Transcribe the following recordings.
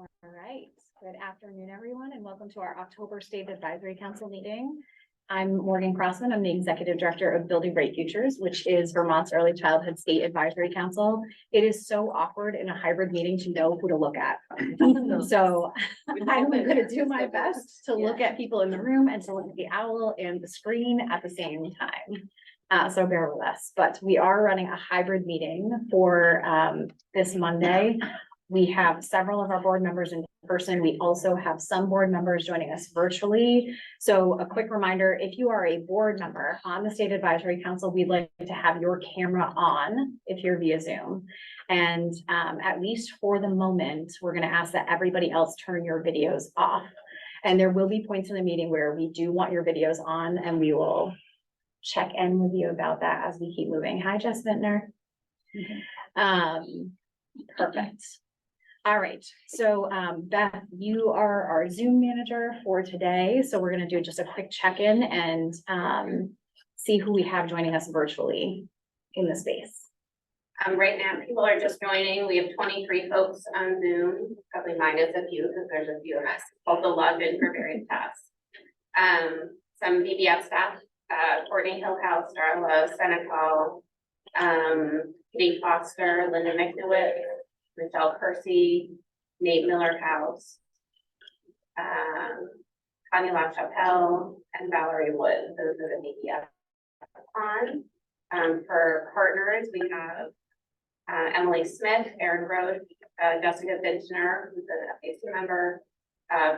All right, good afternoon, everyone, and welcome to our October State Advisory Council meeting. I'm Morgan Crossman. I'm the Executive Director of Building Bright Futures, which is Vermont's Early Childhood State Advisory Council. It is so awkward in a hybrid meeting to know who to look at. So I'm going to do my best to look at people in the room and to look at the owl and the screen at the same time. So bear with us, but we are running a hybrid meeting for this Monday. We have several of our board members in person. We also have some board members joining us virtually. So a quick reminder, if you are a board member on the State Advisory Council, we'd like to have your camera on if you're via Zoom. And at least for the moment, we're going to ask that everybody else turn your videos off. And there will be points in the meeting where we do want your videos on, and we will check in with you about that as we keep moving. Hi, Jess Vintner. Perfect. All right, so Beth, you are our Zoom manager for today. So we're going to do just a quick check-in and see who we have joining us virtually in the space. Right now, people are just joining. We have 23 folks on Zoom, probably minus a few because there's a few of us also logged in for various tasks. Some BBF staff, Courtney Hillhouse, Darla Senecal, Kitty Foster, Linda McNewitt, Michelle Kersey, Nate Miller-House, Connie LaChapelle, and Valerie Wood. Those are the BBF on. For partners, we have Emily Smith, Erin Rhodes, Jessica Vintner, who's an FAC member,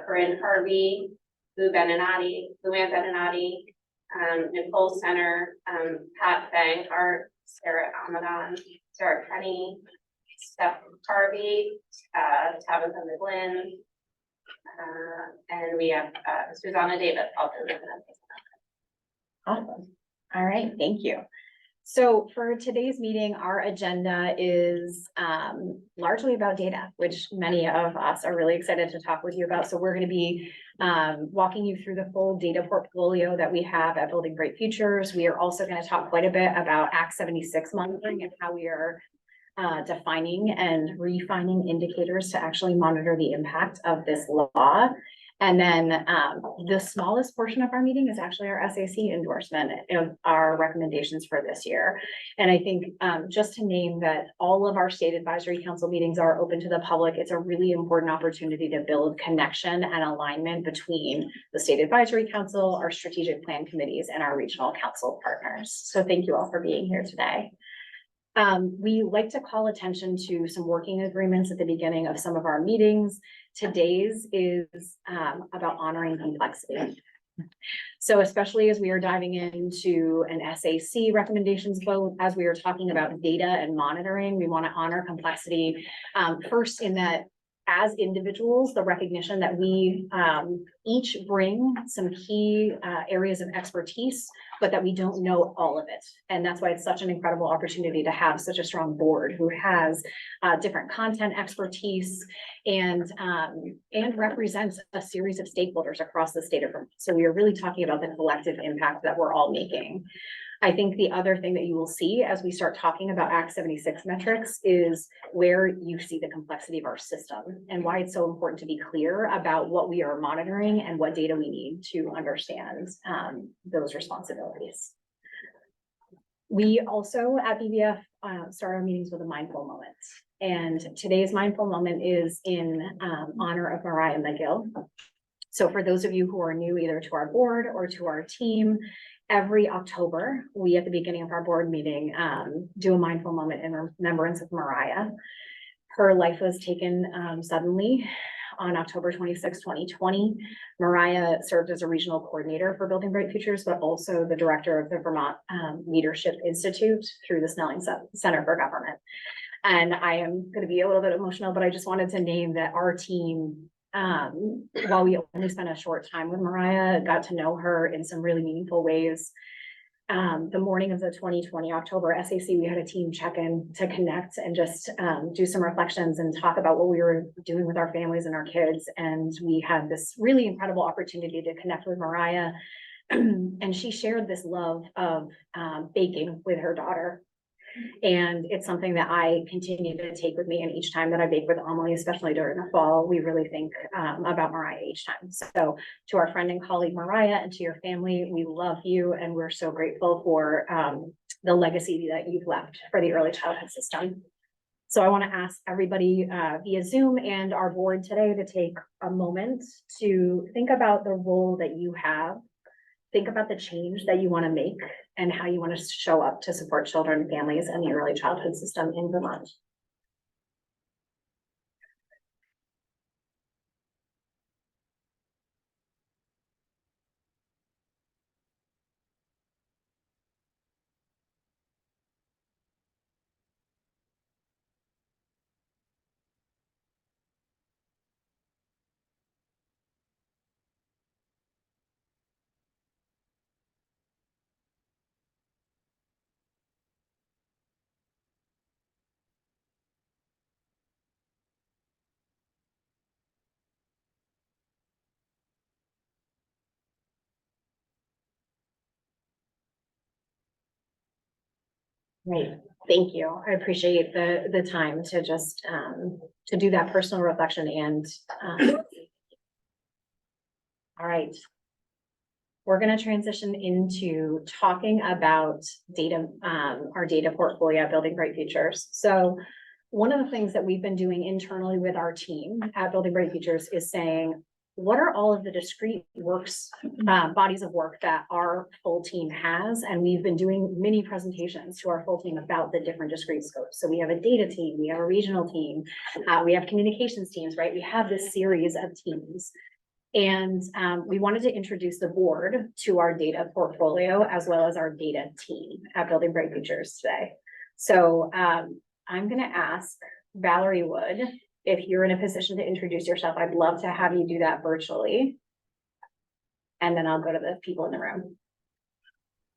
Corinne Harvey, Luann Beninati, Nicole Center, Pat Banghart, Sarah Amadon, Sarah Kenny, Steph Harvey, Tabitha McGlynn, and we have Susanna Davis also. Awesome. All right, thank you. So for today's meeting, our agenda is largely about data, which many of us are really excited to talk with you about. So we're going to be walking you through the full data portfolio that we have at Building Bright Futures. We are also going to talk quite a bit about Act 76 monitoring and how we are defining and refining indicators to actually monitor the impact of this law. And then the smallest portion of our meeting is actually our SAC endorsement of our recommendations for this year. And I think just to name that all of our State Advisory Council meetings are open to the public. It's a really important opportunity to build connection and alignment between the State Advisory Council, our strategic plan committees, and our regional council partners. So thank you all for being here today. We like to call attention to some working agreements at the beginning of some of our meetings. Today's is about honoring complexity. So especially as we are diving into an SAC recommendations vote, as we are talking about data and monitoring, we want to honor complexity first in that as individuals, the recognition that we each bring some key areas of expertise, but that we don't know all of it. And that's why it's such an incredible opportunity to have such a strong board who has different content expertise and represents a series of stakeholders across the state of Vermont. So we are really talking about the collective impact that we're all making. I think the other thing that you will see as we start talking about Act 76 metrics is where you see the complexity of our system and why it's so important to be clear about what we are monitoring and what data we need to understand those responsibilities. We also at BBF start our meetings with a mindful moment. And today's mindful moment is in honor of Mariah McGill. So for those of you who are new either to our board or to our team, every October, we at the beginning of our board meeting do a mindful moment in remembrance of Mariah. Her life was taken suddenly on October 26, 2020. Mariah served as a regional coordinator for Building Bright Futures, but also the director of the Vermont Leadership Institute through the Snelling Center for Government. And I am going to be a little bit emotional, but I just wanted to name that our team, while we only spent a short time with Mariah, got to know her in some really meaningful ways. The morning of the 2020 October SAC, we had a team check-in to connect and just do some reflections and talk about what we were doing with our families and our kids. And we had this really incredible opportunity to connect with Mariah. And she shared this love of baking with her daughter. And it's something that I continue to take with me, and each time that I bake with Amelie, especially during the fall, we really think about Mariah each time. So to our friend and colleague Mariah, and to your family, we love you, and we're so grateful for the legacy that you've left for the early childhood system. So I want to ask everybody via Zoom and our board today to take a moment to think about the role that you have. Think about the change that you want to make and how you want to show up to support children and families and the early childhood system in Vermont. Great, thank you. I appreciate the time to just to do that personal reflection and all right. We're going to transition into talking about data, our data portfolio at Building Bright Futures. So one of the things that we've been doing internally with our team at Building Bright Futures is saying, what are all of the discrete works, bodies of work that our full team has? And we've been doing mini presentations to our full team about the different discrete scopes. So we have a data team, we have a regional team, we have communications teams, right? We have this series of teams. And we wanted to introduce the board to our data portfolio as well as our data team at Building Bright Futures today. So I'm going to ask Valerie Wood, if you're in a position to introduce yourself. I'd love to have you do that virtually. And then I'll go to the people in the room.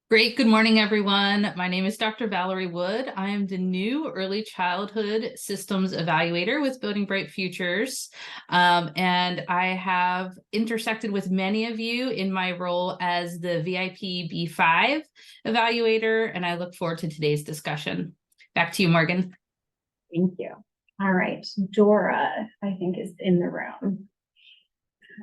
Great. Good morning, everyone. My name is Dr. Valerie Wood. I am the new Early Childhood Systems Evaluator with Building Bright Futures. And I have intersected with many of you in my role as the VIP B5 Evaluator, and I look forward to today's discussion. Back to you, Morgan. Thank you. All right. Dora, I think, is in the room.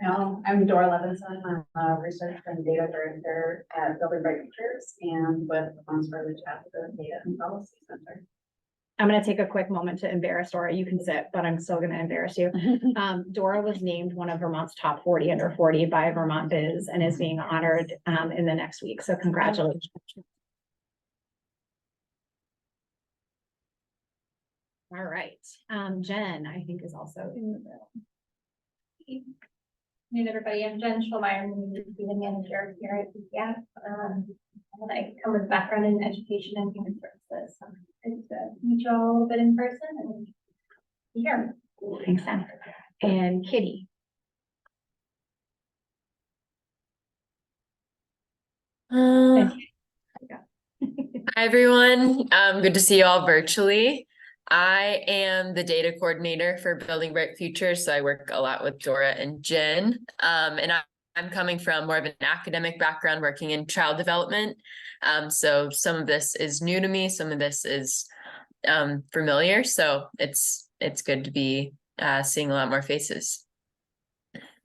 No, I'm Dora Levinson. I'm a research and data director at Building Bright Futures and with Early Childhood Data and Policy Center. I'm going to take a quick moment to embarrass Dora. You can sit, but I'm still going to embarrass you. Dora was named one of Vermont's top 40 under 40 by Vermont Biz and is being honored in the next week. So congratulations. All right. Jen, I think, is also in the room. Good afternoon, everybody. I'm Jen Schulmeyer. I'm the data manager here at BPF. And I come with a background in education and human services. So it's to meet you all a little bit in person and be here. Thanks, Sam. And Kitty. Hi everyone, good to see you all virtually. I am the data coordinator for Building Bright Futures, so I work a lot with Dora and Jen. And I'm coming from more of an academic background, working in child development. So some of this is new to me, some of this is familiar. So it's good to be seeing a lot more faces.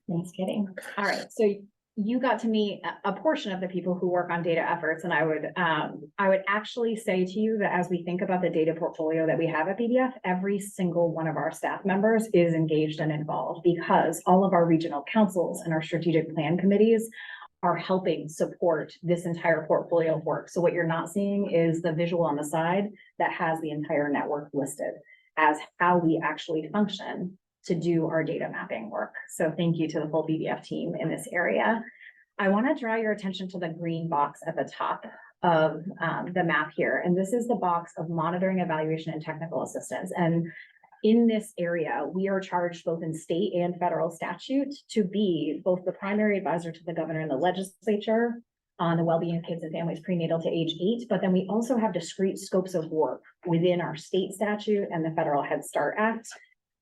Thanks, Kitty. All right, so you got to meet a portion of the people who work on data efforts, and I would actually say to you that as we think about the data portfolio that we have at BDF, every single one of our staff members is engaged and involved because all of our regional councils and our strategic plan committees are helping support this entire portfolio of work. So what you're not seeing is the visual on the side that has the entire network listed as how we actually function to do our data mapping work. So thank you to the full BDF team in this area. I want to draw your attention to the green box at the top of the map here. And this is the box of monitoring, evaluation, and technical assistance. And in this area, we are charged both in state and federal statute to be both the primary advisor to the governor and the legislature on the well-being of kids and families prenatal to age 8. But then we also have discrete scopes of work within our state statute and the Federal Head Start Act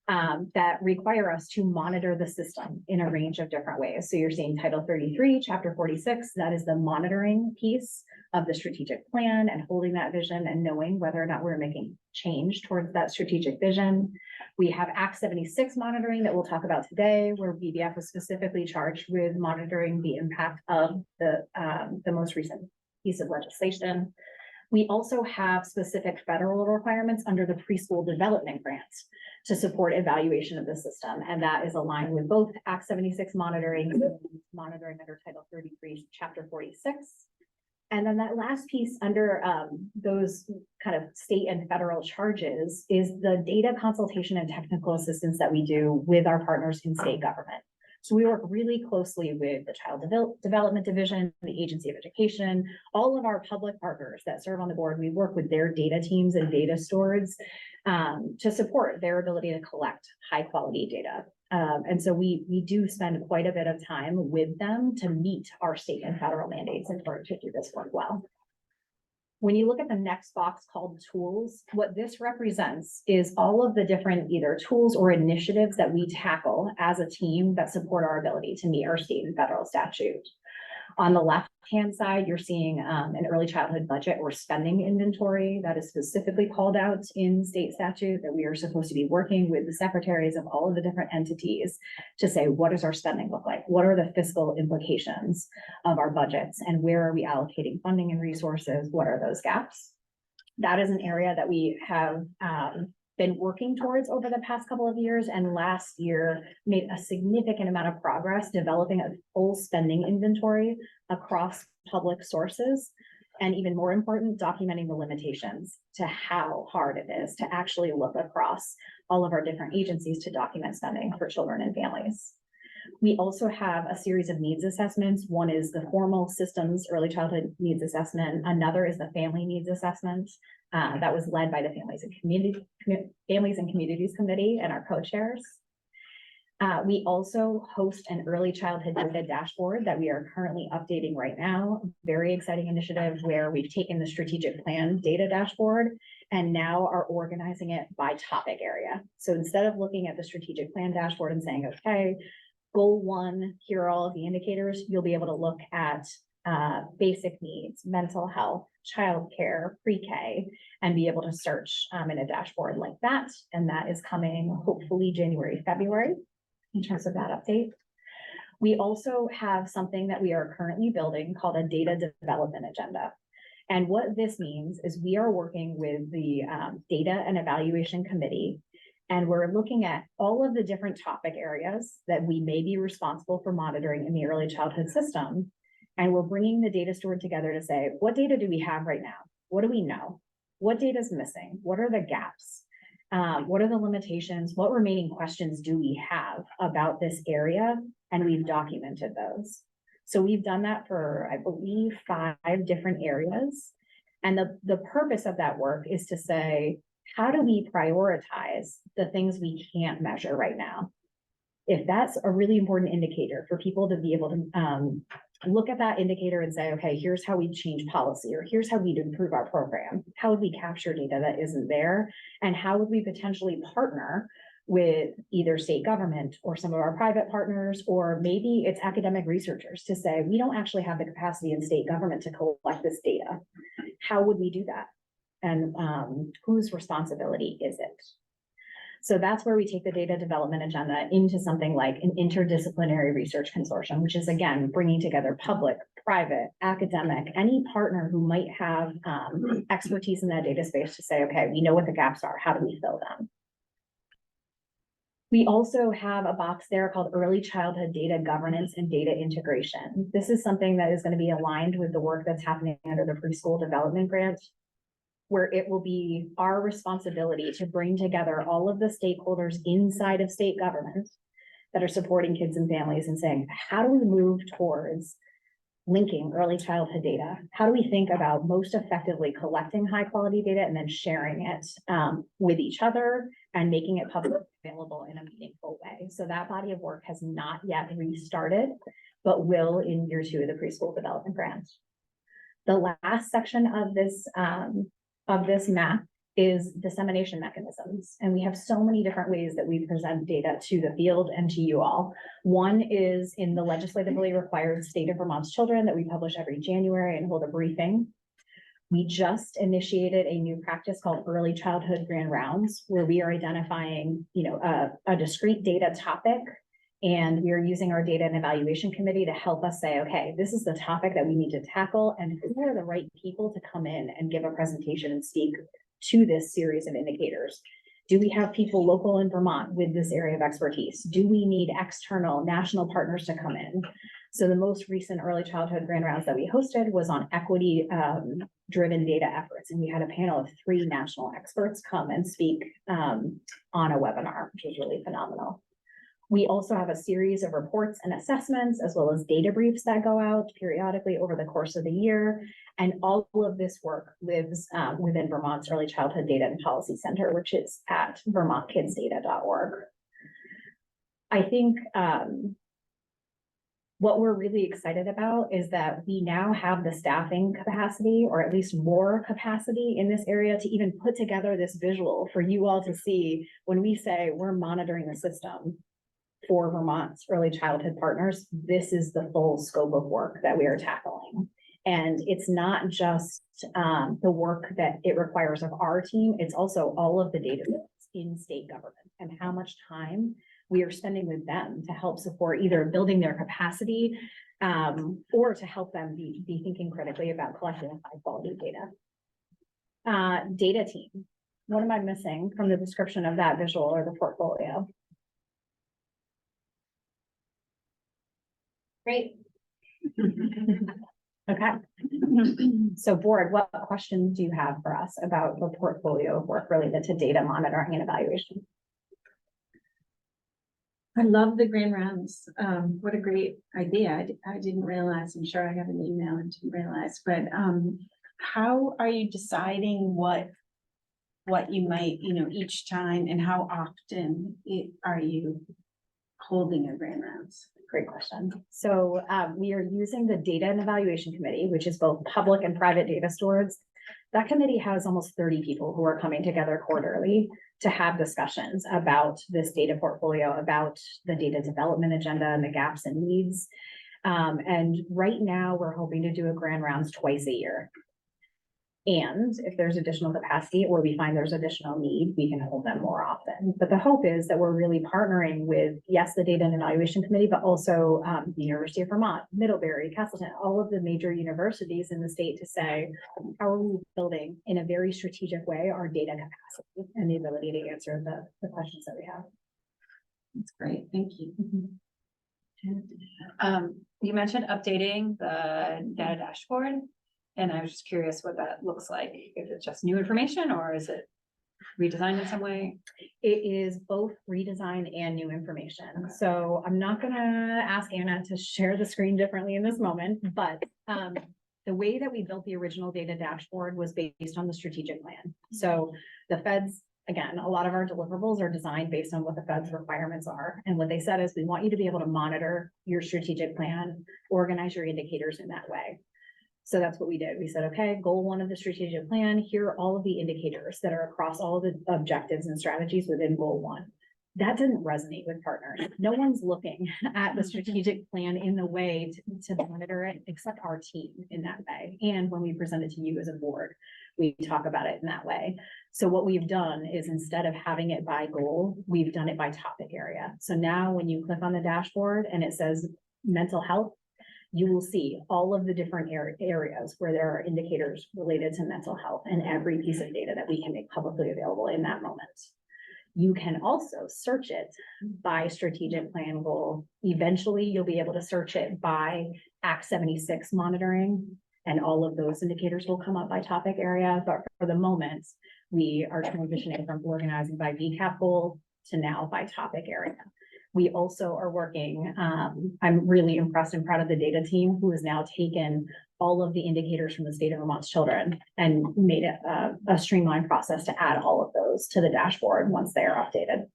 that require us to monitor the system in a range of different ways. So you're seeing Title 33, Chapter 46, that is the monitoring piece of the strategic plan and holding that vision and knowing whether or not we're making change towards that strategic vision. We have Act 76 monitoring that we'll talk about today, where BBF was specifically charged with monitoring the impact of the most recent piece of legislation. We also have specific federal requirements under the preschool development grant to support evaluation of the system. And that is aligned with both Act 76 monitoring under Title 33, Chapter 46. And then that last piece under those kind of state and federal charges is the data consultation and technical assistance that we do with our partners in state government. So we work really closely with the Child Development Division, the Agency of Education, all of our public partners that serve on the board. We work with their data teams and data stewards to support their ability to collect high quality data. And so we do spend quite a bit of time with them to meet our state and federal mandates in order to do this work well. When you look at the next box called tools, what this represents is all of the different either tools or initiatives that we tackle as a team that support our ability to meet our state and federal statute. On the left-hand side, you're seeing an early childhood budget or spending inventory that is specifically called out in state statute that we are supposed to be working with the secretaries of all of the different entities to say, what does our spending look like? What are the fiscal implications of our budgets? And where are we allocating funding and resources? What are those gaps? That is an area that we have been working towards over the past couple of years, and last year made a significant amount of progress developing a full spending inventory across public sources, and even more important, documenting the limitations to how hard it is to actually look across all of our different agencies to document spending for children and families. We also have a series of needs assessments. One is the formal systems early childhood needs assessment. Another is the family needs assessment that was led by the Families and Communities Committee and our co-chairs. We also host an early childhood data dashboard that we are currently updating right now. Very exciting initiative where we've taken the strategic plan data dashboard and now are organizing it by topic area. So instead of looking at the strategic plan dashboard and saying, okay, goal 1, here are all of the indicators, you'll be able to look at basic needs, mental health, childcare, pre-K, and be able to search in a dashboard like that. And that is coming hopefully January, February in terms of that update. We also have something that we are currently building called a data development agenda. And what this means is we are working with the Data and Evaluation Committee, and we're looking at all of the different topic areas that we may be responsible for monitoring in the early childhood system. And we're bringing the data steward together to say, what data do we have right now? What do we know? What data is missing? What are the gaps? What are the limitations? What remaining questions do we have about this area? And we've documented those. So we've done that for, I believe, 5 different areas. And the purpose of that work is to say, how do we prioritize the things we can't measure right now? If that's a really important indicator for people to be able to look at that indicator and say, okay, here's how we change policy, or here's how we'd improve our program. How would we capture data that isn't there? And how would we potentially partner with either state government or some of our private partners, or maybe it's academic researchers to say, we don't actually have the capacity in state government to collect this data. How would we do that? And whose responsibility is it? So that's where we take the data development agenda into something like an interdisciplinary research consortium, which is, again, bringing together public, private, academic, any partner who might have expertise in that data space to say, okay, we know what the gaps are. How do we fill them? We also have a box there called Early Childhood Data Governance and Data Integration. This is something that is going to be aligned with the work that's happening under the Preschool Development Grant, where it will be our responsibility to bring together all of the stakeholders inside of state government that are supporting kids and families and saying, how do we move towards linking early childhood data? How do we think about most effectively collecting high quality data and then sharing it with each other and making it publicly available in a meaningful way? So that body of work has not yet restarted, but will in year 2 of the Preschool Development Grant. The last section of this map is dissemination mechanisms. And we have so many different ways that we present data to the field and to you all. One is in the legislatively required State of Vermont's Children that we publish every January and hold a briefing. We just initiated a new practice called Early Childhood Grand Rounds, where we are identifying, a discrete data topic. And we are using our data and evaluation committee to help us say, okay, this is the topic that we need to tackle, and who are the right people to come in and give a presentation and speak to this series of indicators. Do we have people local in Vermont with this area of expertise? Do we need external national partners to come in? So the most recent early childhood grand rounds that we hosted was on equity driven data efforts. And we had a panel of 3 national experts come and speak on a webinar, which was really phenomenal. We also have a series of reports and assessments, as well as data briefs that go out periodically over the course of the year. And all of this work lives within Vermont's Early Childhood Data and Policy Center, which is at vermontkidsdata.org. I think what we're really excited about is that we now have the staffing capacity, or at least more capacity in this area, to even put together this visual for you all to see when we say we're monitoring the system for Vermont's early childhood partners. This is the full scope of work that we are tackling. And it's not just the work that it requires of our team, it's also all of the data in state government and how much time we are spending with them to help support either building their capacity or to help them be thinking critically about collecting high quality data. Data team. What am I missing from the description of that visual or the portfolio? Great. Okay. So board, what questions do you have for us about the portfolio of work related to data monitoring and evaluation? I love the grand rounds. What a great idea. I didn't realize, I'm sure I have an email and didn't realize, but how are you deciding what you might, each time, and how often are you holding a grand rounds? Great question. So we are using the Data and Evaluation Committee, which is both public and private data stewards. That committee has almost 30 people who are coming together quarterly to have discussions about this data portfolio, about the data development agenda and the gaps and needs. And right now we're hoping to do a grand rounds twice a year. And if there's additional capacity or we find there's additional need, we can hold them more often. But the hope is that we're really partnering with, yes, the Data and Evaluation Committee, but also the University of Vermont, Middlebury, Castleton, all of the major universities in the state to say, how are we building in a very strategic way our data capacity and the ability to answer the questions that we have. That's great. Thank you. You mentioned updating the data dashboard, and I was just curious what that looks like. If it's just new information or is it redesigned in some way? It is both redesign and new information. So I'm not gonna ask Anna to share the screen differently in this moment, but the way that we built the original data dashboard was based on the strategic plan. So the feds, again, a lot of our deliverables are designed based on what the feds requirements are. And what they said is, we want you to be able to monitor your strategic plan, organize your indicators in that way. So that's what we did. We said, okay, goal 1 of the strategic plan, here are all of the indicators that are across all of the objectives and strategies within goal 1. That didn't resonate with partners. No one's looking at the strategic plan in the way to monitor it, except our team in that way. And when we present it to you as a board, we talk about it in that way. So what we've done is, instead of having it by goal, we've done it by topic area. So now when you click on the dashboard and it says mental health, you will see all of the different areas where there are indicators related to mental health and every piece of data that we can make publicly available in that moment. You can also search it by strategic plan goal. Eventually, you'll be able to search it by Act 76 monitoring, and all of those indicators will come up by topic area. But for the moment, we are transitioning from organizing by VCAP goal to now by topic area. We also are working, I'm really impressed and proud of the data team, who has now taken all of the indicators from the State of Vermont's Children and made it a streamlined process to add all of those to the dashboard once they are updated.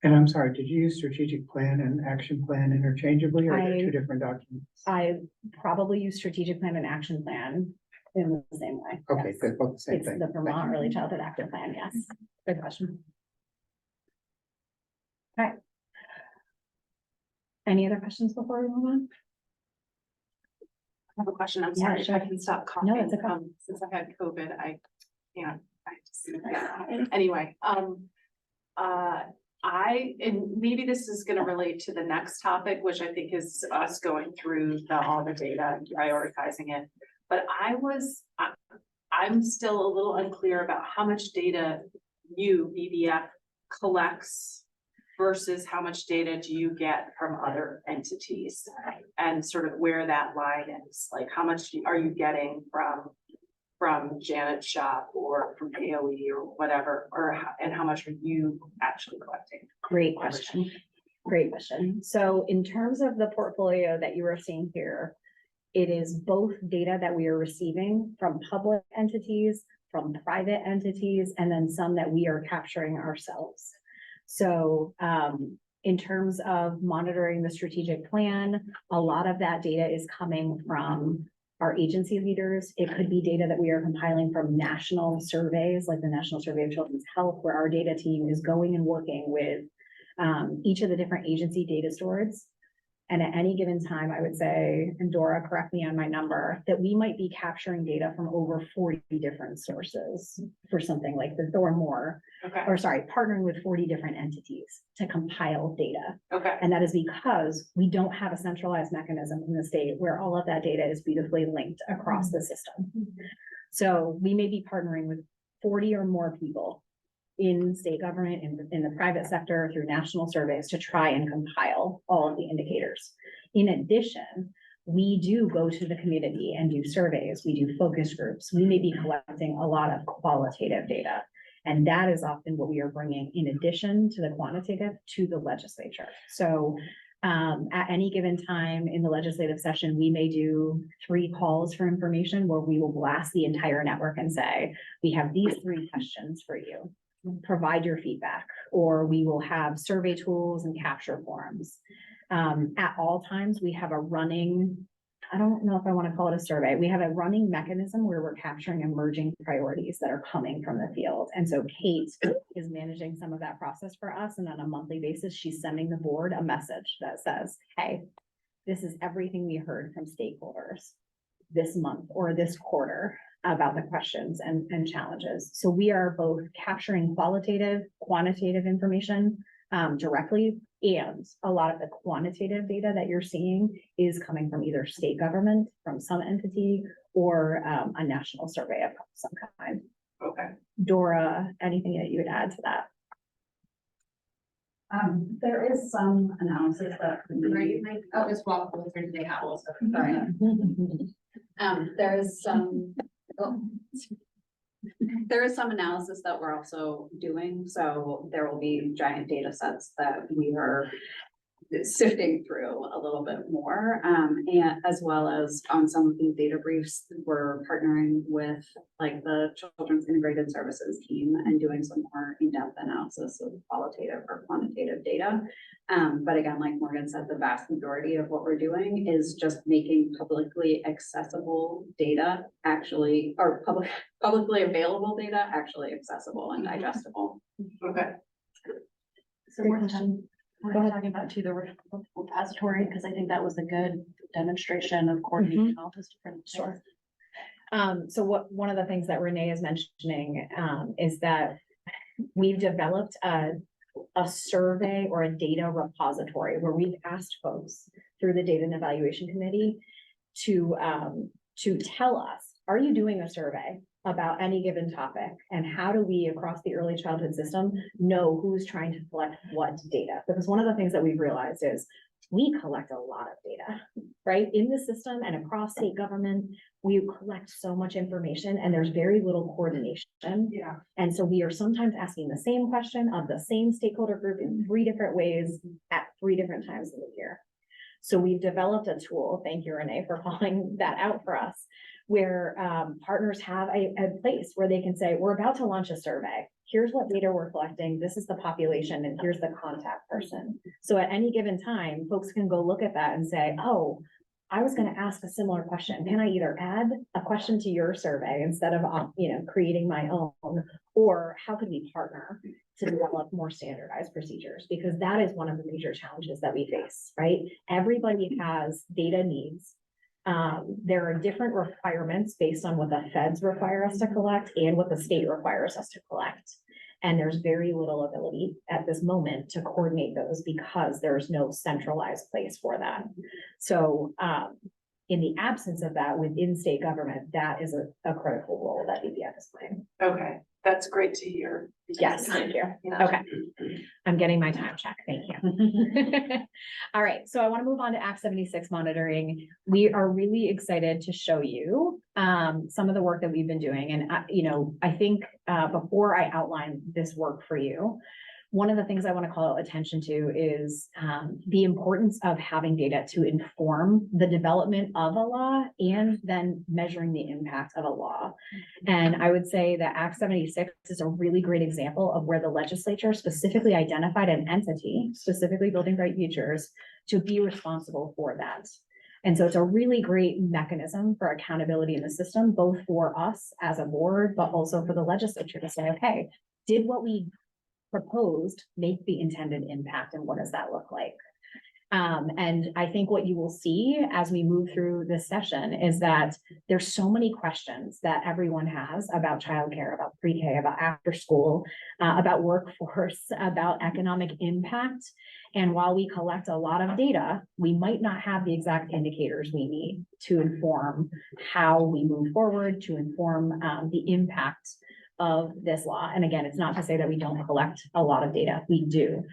And I'm sorry, did you use strategic plan and action plan interchangeably, or are they 2 different documents? I probably use strategic plan and action plan in the same way. Okay, Yes. good, both the same It's thing. the Thank Vermont you. Early Childhood Action Plan, yes. Good question. Okay. Any other questions before we move on? I have a question. I'm Yeah, sorry if sure. I can stop coughing. No, it's okay. Since I had COVID, I can't, I just, anyway, and maybe this is gonna relate to the next topic, which I think is us going through all the data and prioritizing it. But I'm still a little unclear about how much data BBF collects versus how much data do you get from other entities? And sort of where that line is, like how much are you getting from Janet's shop or from AOE or whatever, and how much are you actually collecting? Great question. Great question. So in terms of the portfolio that you are seeing here, it is both data that we are receiving from public entities, from private entities, and then some that we are capturing ourselves. So in terms of monitoring the strategic plan, a lot of that data is coming from our agency leaders. It could be data that we are compiling from national surveys, like the National Survey of Children's Health, where our data team is going and working with each of the different agency data stewards. And at any given time, I would say, and Dora, correct me on my number, that we might be capturing data from over 40 different sources for something like this or more, Okay, or sorry, partnering with 40 different entities to compile data. okay, And that is because we don't have a centralized mechanism in the state where all of that data is beautifully linked across the system. So we may be partnering with 40 or more people in state government, in the private sector, through national surveys to try and compile all of the indicators. In addition, we do go to the community and do surveys. We do focus groups. We may be collecting a lot of qualitative data. And that is often what we are bringing in addition to the quantitative to the legislature. So at any given time in the legislative session, we may do 3 calls for information where we will blast the entire network and say, we have these 3 questions for you. Provide your feedback, or we will have survey tools and capture forums. At all times, we have a running, I don't know if I want to call it a survey. We have a running mechanism where we're capturing emerging priorities that are coming from the field. And so Kate is managing some of that process for us. And on a monthly basis, she's sending the board a message that says, hey, this is everything we heard from stakeholders this month or this quarter about the questions and challenges. So we are both capturing qualitative, quantitative information directly, and a lot of the quantitative data that you're seeing is coming from either state government, from some entity, or a national survey of some kind. okay. Dora, anything that you would add to that? There is some analysis that. I'll just walk through the owls. Sorry. There is some. There is some analysis that we're also doing, so there will be giant data sets that we are sifting through a little bit more, and as well as on some of these data briefs, we're partnering with like the Children's Integrated Services team and doing some more in-depth analysis of qualitative or quantitative data. But again, like Morgan said, the vast majority of what we're doing is just making publicly accessible data actually, or publicly available data actually accessible and digestible. Okay. So Go ahead. talking about too the repository, because I think that was a good demonstration of coordinating all those different. Sure. So one of the things that Renee is mentioning is that we've developed a survey or a data repository where we've asked folks through the Data and Evaluation Committee to tell us, are you doing a survey about any given topic? And how do we, across the early childhood system, know who's trying to collect what data? Because one of the things that we've realized is we collect a lot of data, right? In the system and across state government, we collect so much information and there's very little coordination. Yeah. And so we are sometimes asking the same question of the same stakeholder group in 3 different ways at 3 different times in the year. So we've developed a tool, thank you, Renee, for calling that out for us, where partners have a place where they can say, we're about to launch a survey. Here's what data we're collecting. This is the population and here's the contact person. So at any given time, folks can go look at that and say, oh, I was gonna ask a similar question. Can I either add a question to your survey instead of, creating my own? Or how could we partner to develop more standardized procedures? Because that is one of the major challenges that we face, right? Everybody has data needs. There are different requirements based on what the feds require us to collect and what the state requires us to collect. And there's very little ability at this moment to coordinate those because there's no centralized place for that. So in the absence of that within state government, that is a critical role that VBF is playing. Okay, that's great to hear. Yes, thank you. Yeah. Okay. I'm getting my time check. Thank you. All right, so I want to move on to Act 76 monitoring. We are really excited to show you some of the work that we've been doing. And, I think before I outline this work for you, one of the things I want to call attention to is the importance of having data to inform the development of a law and then measuring the impact of a law. And I would say that Act 76 is a really great example of where the legislature specifically identified an entity, specifically Building Bright Futures, to be responsible for that. And so it's a really great mechanism for accountability in the system, both for us as a board, but also for the legislature to say, okay, did what we proposed make the intended impact, and what does that look like? And I think what you will see as we move through this session is that there's so many questions that everyone has about childcare, about pre-K, about after school, about workforce, about economic impact. And while we collect a lot of data, we might not have the exact indicators we need to inform how we move forward, to inform the impact of this law. And again, it's not to say that we don't collect a lot of data. We do.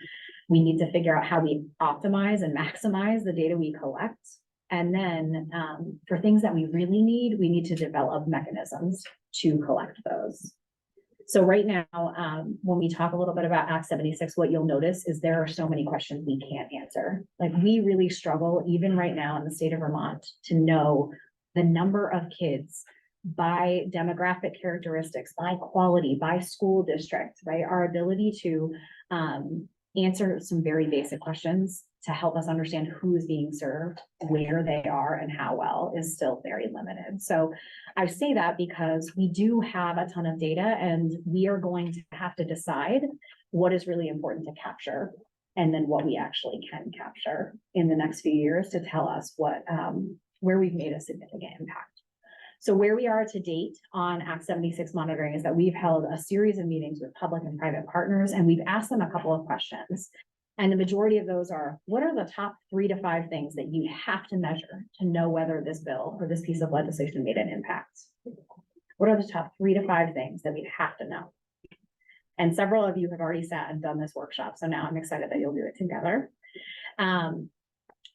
We need to figure out how we optimize and maximize the data we collect. And then for things that we really need, we need to develop mechanisms to collect those. So right now, when we talk a little bit about Act 76, what you'll notice is there are so many questions we can't answer. Like, we really struggle, even right now in the state of Vermont, to know the number of kids by demographic characteristics, by quality, by school district, right? Our ability to answer some very basic questions to help us understand who's being served, where they are, and how well is still very limited. So I say that because we do have a ton of data, and we are going to have to decide what is really important to capture, and then what we actually can capture in the next few years to tell us what where we've made a significant impact. So where we are to date on Act 76 monitoring is that we've held a series of meetings with public and private partners, and we've asked them a couple of questions. And the majority of those are, what are the top 3 to 5 things that you have to measure to know whether this bill or this piece of legislation made an impact? What are the top 3 to 5 things that we have to know? And several of you have already sat and done this workshop, so now I'm excited that you'll do it together.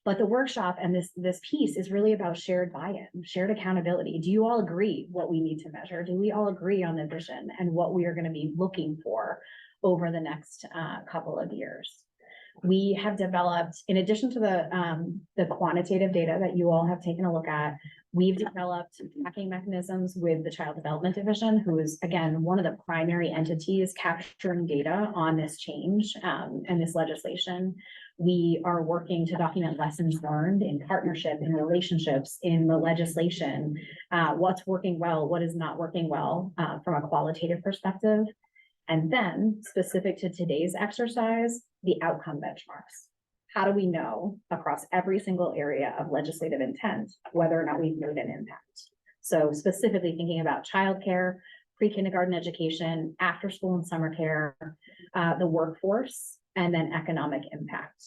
But the workshop and this piece is really about shared buy-in, shared accountability. Do you all agree what we need to measure? Do we all agree on the vision and what we are going to be looking for over the next couple of years? We have developed, in addition to the quantitative data that you all have taken a look at, we've developed tracking mechanisms with the Child Development Division, who is, again, one of the primary entities capturing data on this change and this legislation. We are working to document lessons learned in partnership, in relationships, in the legislation, what's working well, what is not working well from a qualitative perspective. And then, specific to today's exercise, the outcome benchmarks. How do we know across every single area of legislative intent whether or not we've made an impact? So specifically thinking about childcare, pre-kindergarten education, after school and summer care, the workforce, and then economic impact.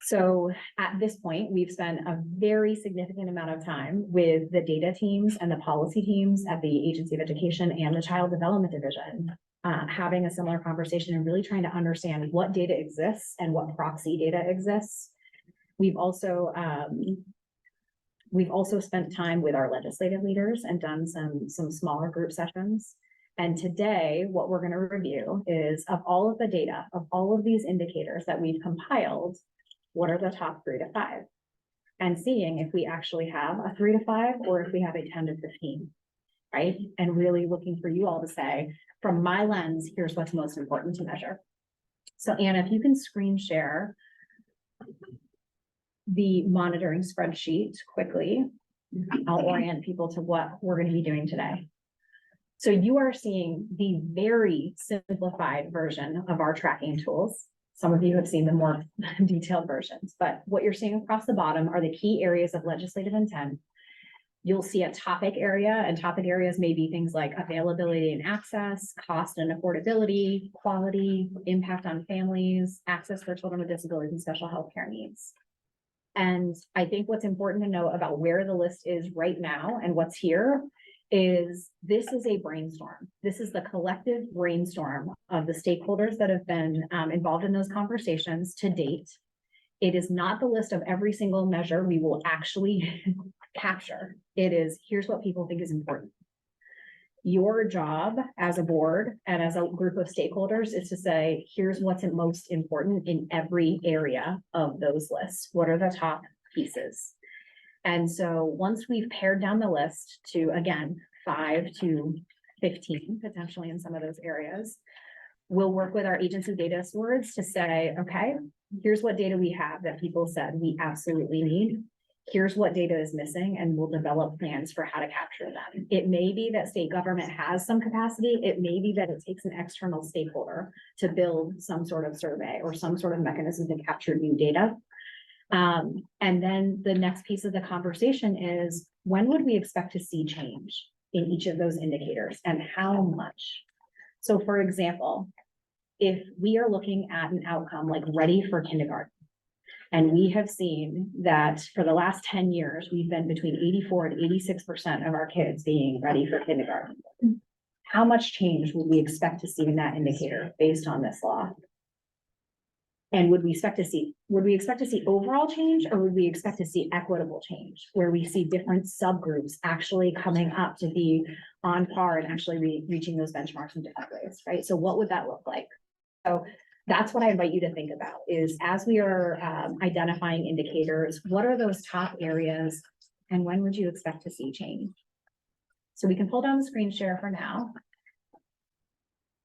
So at this point, we've spent a very significant amount of time with the data teams and the policy teams at the Agency of Education and the Child Development Division, having a similar conversation and really trying to understand what data exists and what proxy data exists. We've also spent time with our legislative leaders and done some smaller group sessions. And today, what we're going to review is, of all of the data, of all of these indicators that we've compiled, what are the top 3 to 5? And seeing if we actually have a 3 to 5 or if we have a 10 to 15, right? And really looking for you all to say, from my lens, here's what's most important to measure. So Anna, if you can screen share the monitoring spreadsheet quickly. I'll orient people to what we're going to be doing today. So you are seeing the very simplified version of our tracking tools. Some of you have seen the more detailed versions, but what you're seeing across the bottom are the key areas of legislative intent. You'll see a topic area, and topic areas may be things like availability and access, cost and affordability, quality, impact on families, access for children with disabilities and special health care needs. And I think what's important to know about where the list is right now and what's here is this is a brainstorm. This is the collective brainstorm of the stakeholders that have been involved in those conversations to date. It is not the list of every single measure we will actually capture. It is, here's what people think is important. Your job as a board and as a group of stakeholders is to say, here's what's most important in every area of those lists. What are the top pieces? And so once we've pared down the list to, again, 5 to 15, potentially in some of those areas, we'll work with our agency data stewards to say, okay, here's what data we have that people said we absolutely need. Here's what data is missing, and we'll develop plans for how to capture them. It may be that state government has some capacity. It may be that it takes an external stakeholder to build some sort of survey or some sort of mechanism to capture new data. And then the next piece of the conversation is, when would we expect to see change in each of those indicators and how much? So for example, if we are looking at an outcome like ready for kindergarten, and we have seen that for the last 10 years, we've been between 84 and 86% of our kids being ready for kindergarten. How much change would we expect to see in that indicator based on this law? And would we expect to see overall change, or would we expect to see equitable change where we see different subgroups actually coming up to be on par and actually reaching those benchmarks in different ways, right? So what would that look like? So that's what I invite you to think about is, as we are identifying indicators, what are those top areas and when would you expect to see change? So we can pull down the screen share for now.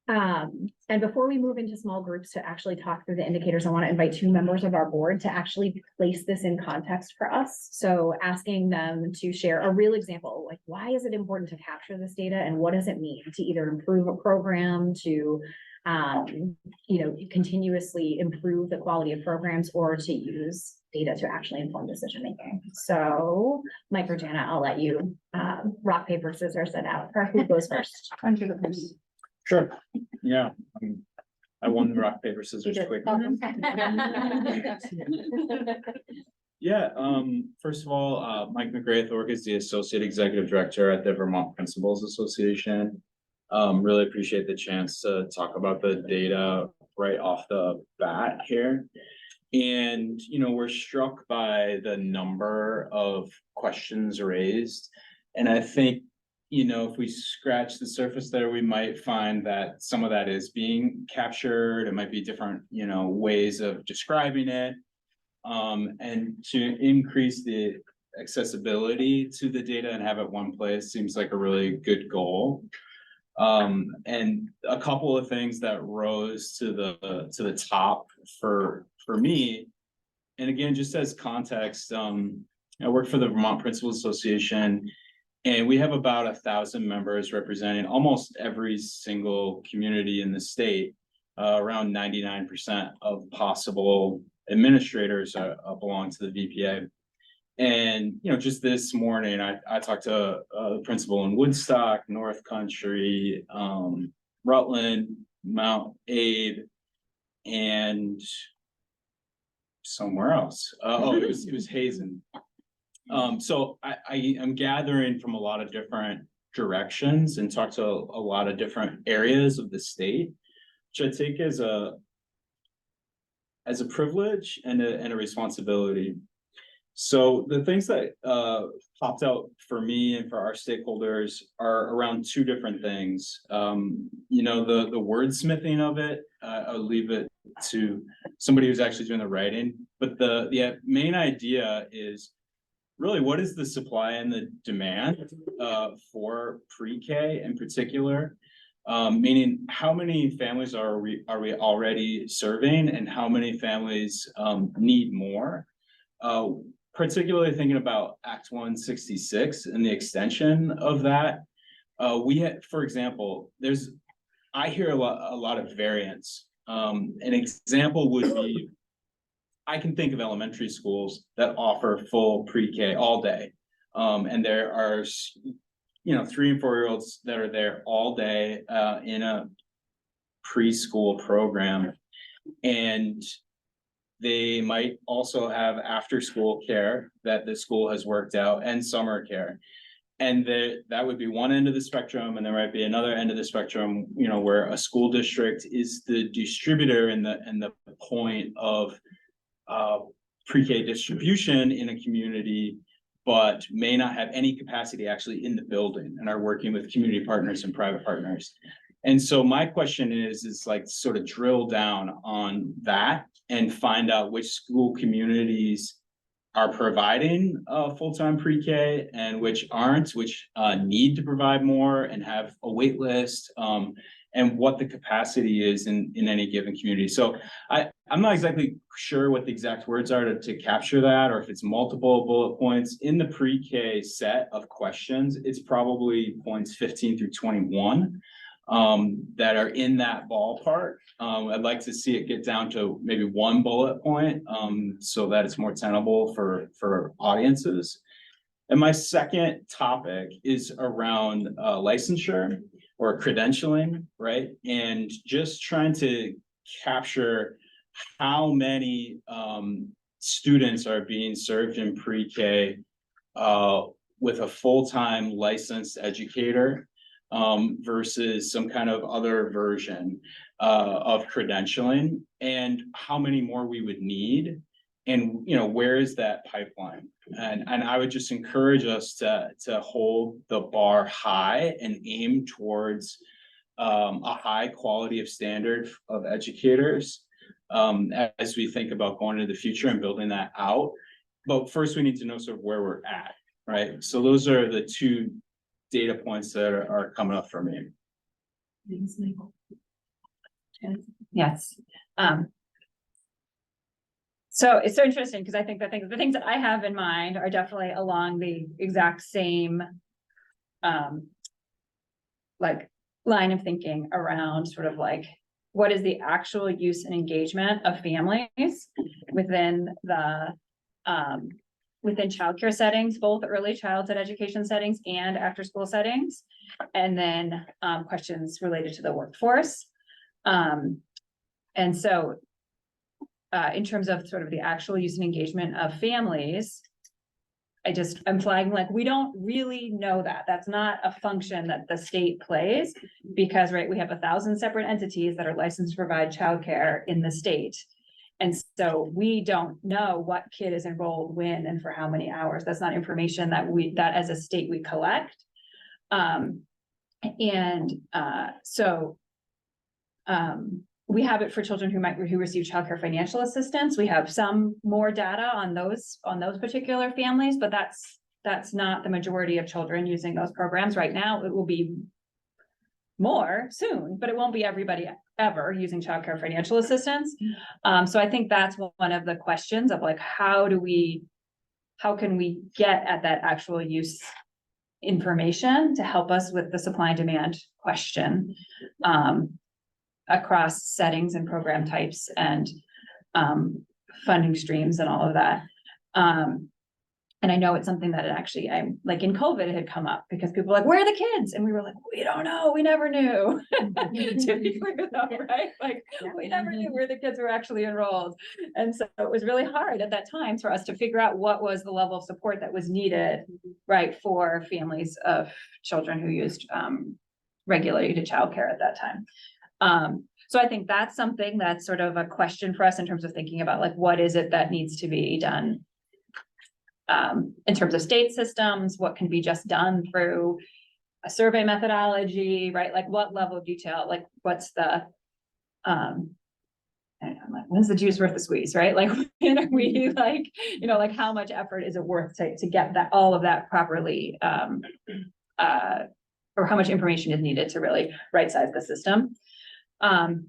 And before we move into small groups to actually talk through the indicators, I want to invite 2 members of our board to actually place this in context for us. So asking them to share a real example, like, why is it important to capture this data and what does it mean to either improve a program, to continuously improve the quality of programs, or to use data to actually inform decision making. So Mike or Jana, I'll let you rock, paper, scissors it out. Who goes first? Sure. Yeah. I won rock, paper, scissors quick. Yeah. First of all, Mike McGrath is the Associate Executive Director at the Vermont Principals Association. Really appreciate the chance to talk about the data right off the bat here. And, we're struck by the number of questions raised. And I think, if we scratch the surface there, we might find that some of that is being captured. It might be different, ways of describing it. And to increase the accessibility to the data and have it one place seems like a really good goal. And a couple of things that rose to the top for me, and again, just as context, I work for the Vermont Principals Association, and we have about 1,000 members representing almost every single community in the state. Around 99% of possible administrators belong to the VPA. And, just this morning, I talked to a principal in Woodstock, North Country, Rutland, Mount Abe, and somewhere else. It was Hazen. So I am gathering from a lot of different directions and talk to a lot of different areas of the state, which I take as a privilege and a responsibility. So the things that popped out for me and for our stakeholders are around 2 different things. The wordsmithing of it, I'll leave it to somebody who's actually doing the writing. But the main idea is really, what is the supply and the demand for pre-K in particular? Meaning, how many families are we already serving, and how many families need more? particularly thinking about Act 166 and the extension of that. We had, for example, I hear a lot of variance. An example would be, I can think of elementary schools that offer full pre-K all day. And there are, 3 and 4-year-olds that are there all day, in a preschool program. And they might also have after-school care that the school has worked out and summer care. And that would be one end of the spectrum, and there might be another end of the spectrum, where a school district is the distributor and the point of pre-K distribution in a community, but may not have any capacity actually in the building and are working with community partners and private partners. And so my question is like sort of drill down on that and find out which school communities are providing full-time pre-K and which aren't, which need to provide more and have a wait list, and what the capacity is in any given community. So I'm not exactly sure what the exact words are to capture that, or if it's multiple bullet points. In the pre-K set of questions, it's probably points 15 through 21 that are in that ballpark. I'd like to see it get down to maybe 1 bullet point, so that it's more tenable for audiences. And my second topic is around licensure or credentialing, right? And just trying to capture how many students are being served in pre-K with a full-time licensed educator versus some kind of other version of credentialing, and how many more we would need, and where is that pipeline? And I would just encourage us to hold the bar high and aim towards a high quality of standard of educators as we think about going into the future and building that out. But first we need to know sort of where we're at, right? So those are the 2 data points that are coming up for me. Yes. So it's so interesting because I think the things that I have in mind are definitely along the exact same like line of thinking around sort of like what is the actual use and engagement of families within the within childcare settings, both early childhood education settings and after school settings, and then questions related to the workforce. And so in terms of sort of the actual use and engagement of families, I'm flagging like, we don't really know that. That's not a function that the state plays, because, right, we have 1,000 separate entities that are licensed to provide childcare in the state. And so we don't know what kid is enrolled when and for how many hours. That's not information that as a state we collect. We have it for children who receive childcare financial assistance. We have some more data on those particular families, but that's not the majority of children using those programs right now. It will be more soon, but it won't be everybody ever using childcare financial assistance. So I think that's one of the questions of like, how can we get at that actual use information to help us with the supply and demand question across settings and program types and funding streams and all of that. And I know it's something that I'm like in COVID, it had come up because people were like, where are the kids? And we were like, we don't know, we never knew. To be clear though, right? Like we never knew where the kids were actually enrolled. And so it was really hard at that time for us to figure out what was the level of support that was needed, right, for families of children who used regulated childcare at that time. So I think that's something that's sort of a question for us in terms of thinking about like, what is it that needs to be done in terms of state systems, what can be just done through a survey methodology, right? Like what level of detail, like what's the, I'm like, when's the juice worth the squeeze, right? Like, we like, like how much effort is it worth to get that, all of that properly, or how much information is needed to really right size the system. And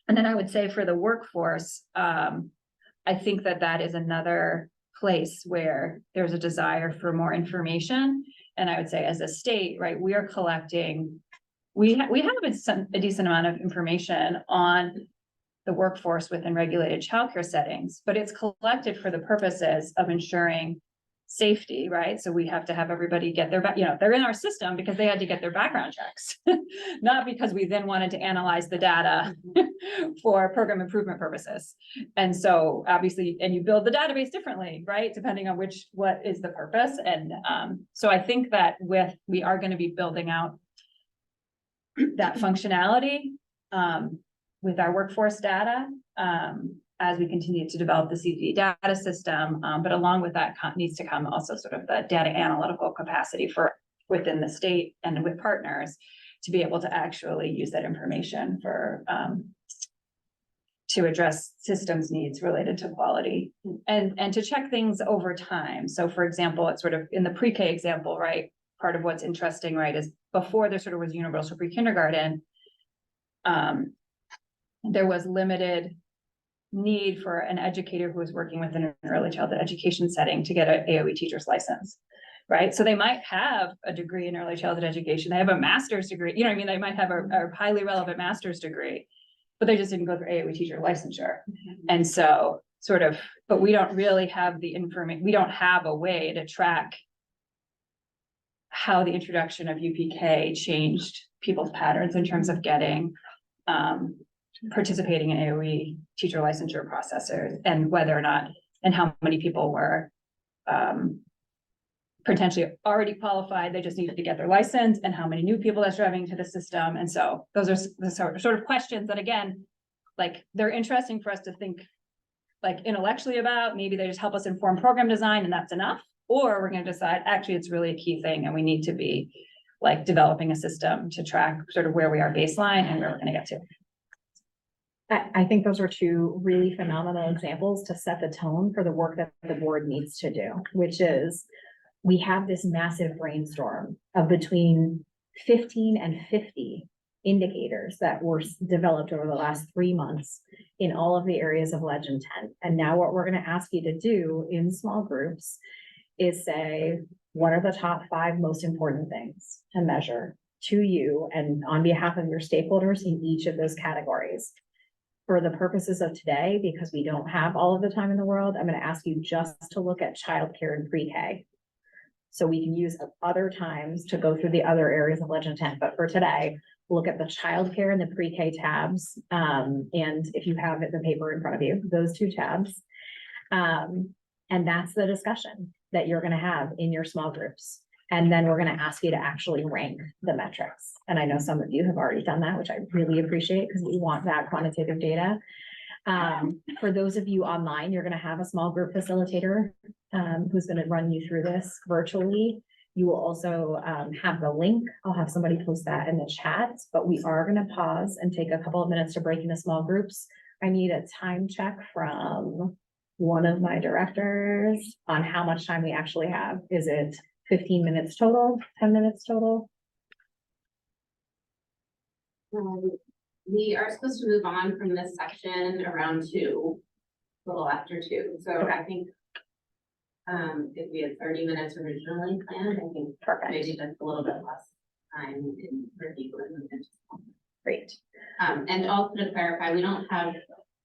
then I would say for the workforce, I think that is another place where there's a desire for more information. And I would say as a state, right, we are collecting, we have a decent amount of information on the workforce within regulated childcare settings, but it's collected for the purposes of ensuring safety, right? So we have to have everybody get their, they're in our system because they had to get their background checks, not because we then wanted to analyze the data for program improvement purposes. And so obviously, and you build the database differently, right? Depending on what is the purpose. And so I think that we are going to be building out that functionality with our workforce data as we continue to develop the CDD data system. But along with that needs to come also sort of the data analytical capacity for within the state and with partners to be able to actually use that information for to address systems needs related to quality and to check things over time. So for example, it's sort of in the pre-K example, right? Part of what's interesting, right, is before there sort of was universal pre-kindergarten, there was limited need for an educator who was working within an early childhood education setting to get an AOE teacher's license, right? So they might have a degree in early childhood education. They have a master's degree, you know what I mean? They might have a highly relevant master's degree, but they just didn't go through AOE teacher licensure. And so sort of, but we don't really have the information. We don't have a way to track how the introduction of UPK changed people's patterns in terms of getting participating in AOE teacher licensure processors and whether or not and how many people were potentially already qualified. They just needed to get their license and how many new people that's driving into the system. And so those are the sort of questions that, again, like they're interesting for us to think like intellectually about. Maybe they just help us inform program design and that's enough. Or we're going to decide actually it's really a key thing and we need to be like developing a system to track sort of where we are baseline and where we're going to get to. I think those are two really phenomenal examples to set the tone for the work that the board needs to do, which is we have this massive brainstorm of between 15 and 50 indicators that were developed over the last 3 months in all of the areas of Ledge Intent. And now what we're going to ask you to do in small groups is say, what are the top 5 most important things to measure to you and on behalf of your stakeholders in each of those categories? For the purposes of today, because we don't have all of the time in the world, I'm going to ask you just to look at childcare and pre-K. So we can use other times to go through the other areas of Ledge Intent. But for today, look at the childcare and the pre-K tabs. And if you have the paper in front of you, those 2 tabs. And that's the discussion that you're going to have in your small groups. And then we're going to ask you to actually rank the metrics. And I know some of you have already done that, which I really appreciate because we want that quantitative data. For those of you online, you're going to have a small group facilitator who's going to run you through this virtually. You will also have the link. I'll have somebody post that in the chat, but we are going to pause and take a couple of minutes to break into small groups. I need a time check from one of my directors on how much time we actually have. Is it 15 minutes total, 10 minutes total? We are supposed to move on from this section around 2, a little after 2. So I think if we had 30 minutes originally planned, I think maybe just a little bit less time in review and Great. and also to clarify,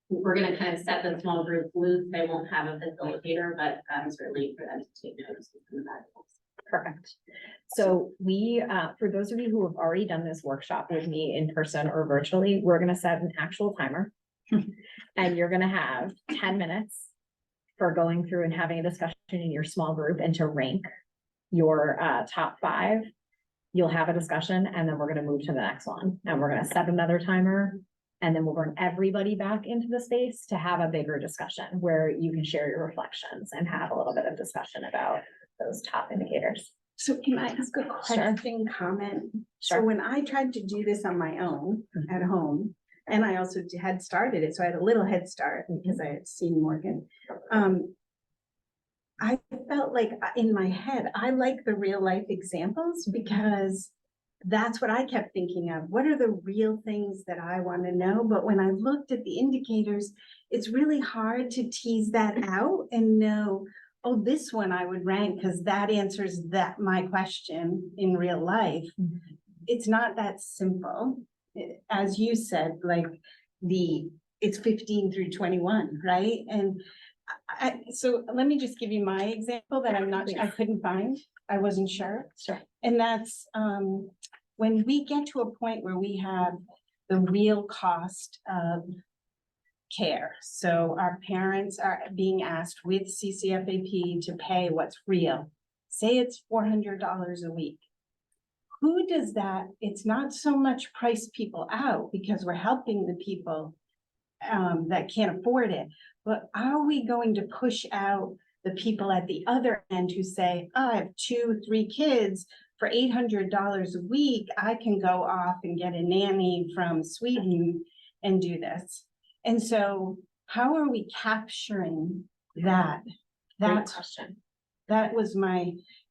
we're going to kind of set the small group loose. They won't have a facilitator, but certainly for them to take notice of that. Perfect. So we, for those of you who have already done this workshop with me in person or virtually, we're going to set an actual timer and you're going to have 10 minutes for going through and having a discussion in your small group and to rank your top 5. You'll have a discussion and then we're going to move to the next one and we're going to set another timer and then we'll bring everybody back into the space to have a bigger discussion where you can share your reflections and have a little bit of discussion about those top indicators. So can I ask a question, comment? So when I tried to do this on my own at home, and I also had started it, so I had a little head start because I had seen Morgan. I felt like in my head, I like the real life examples because that's what I kept thinking of. What are the real things that I want to know? But when I looked at the indicators, it's really hard to tease that out and know, oh, this one I would rank because that answers my question in real life. It's not that simple. As you said, like it's 15 through 21, right? And so let me just give you my example that I couldn't find. I wasn't sure. Sure. And that's, when we get to a point where we have the real cost of care. So our parents are being asked with CCFAP to pay what's real. Say it's $400 a week. Who does that? It's not so much price people out because we're helping the people that can't afford it, but are we going to push out the people at the other end who say, oh, I have 2, 3 kids for $800 a week. I can go off and get a nanny from Sweden and do this. And so how are we capturing that? Great question. That was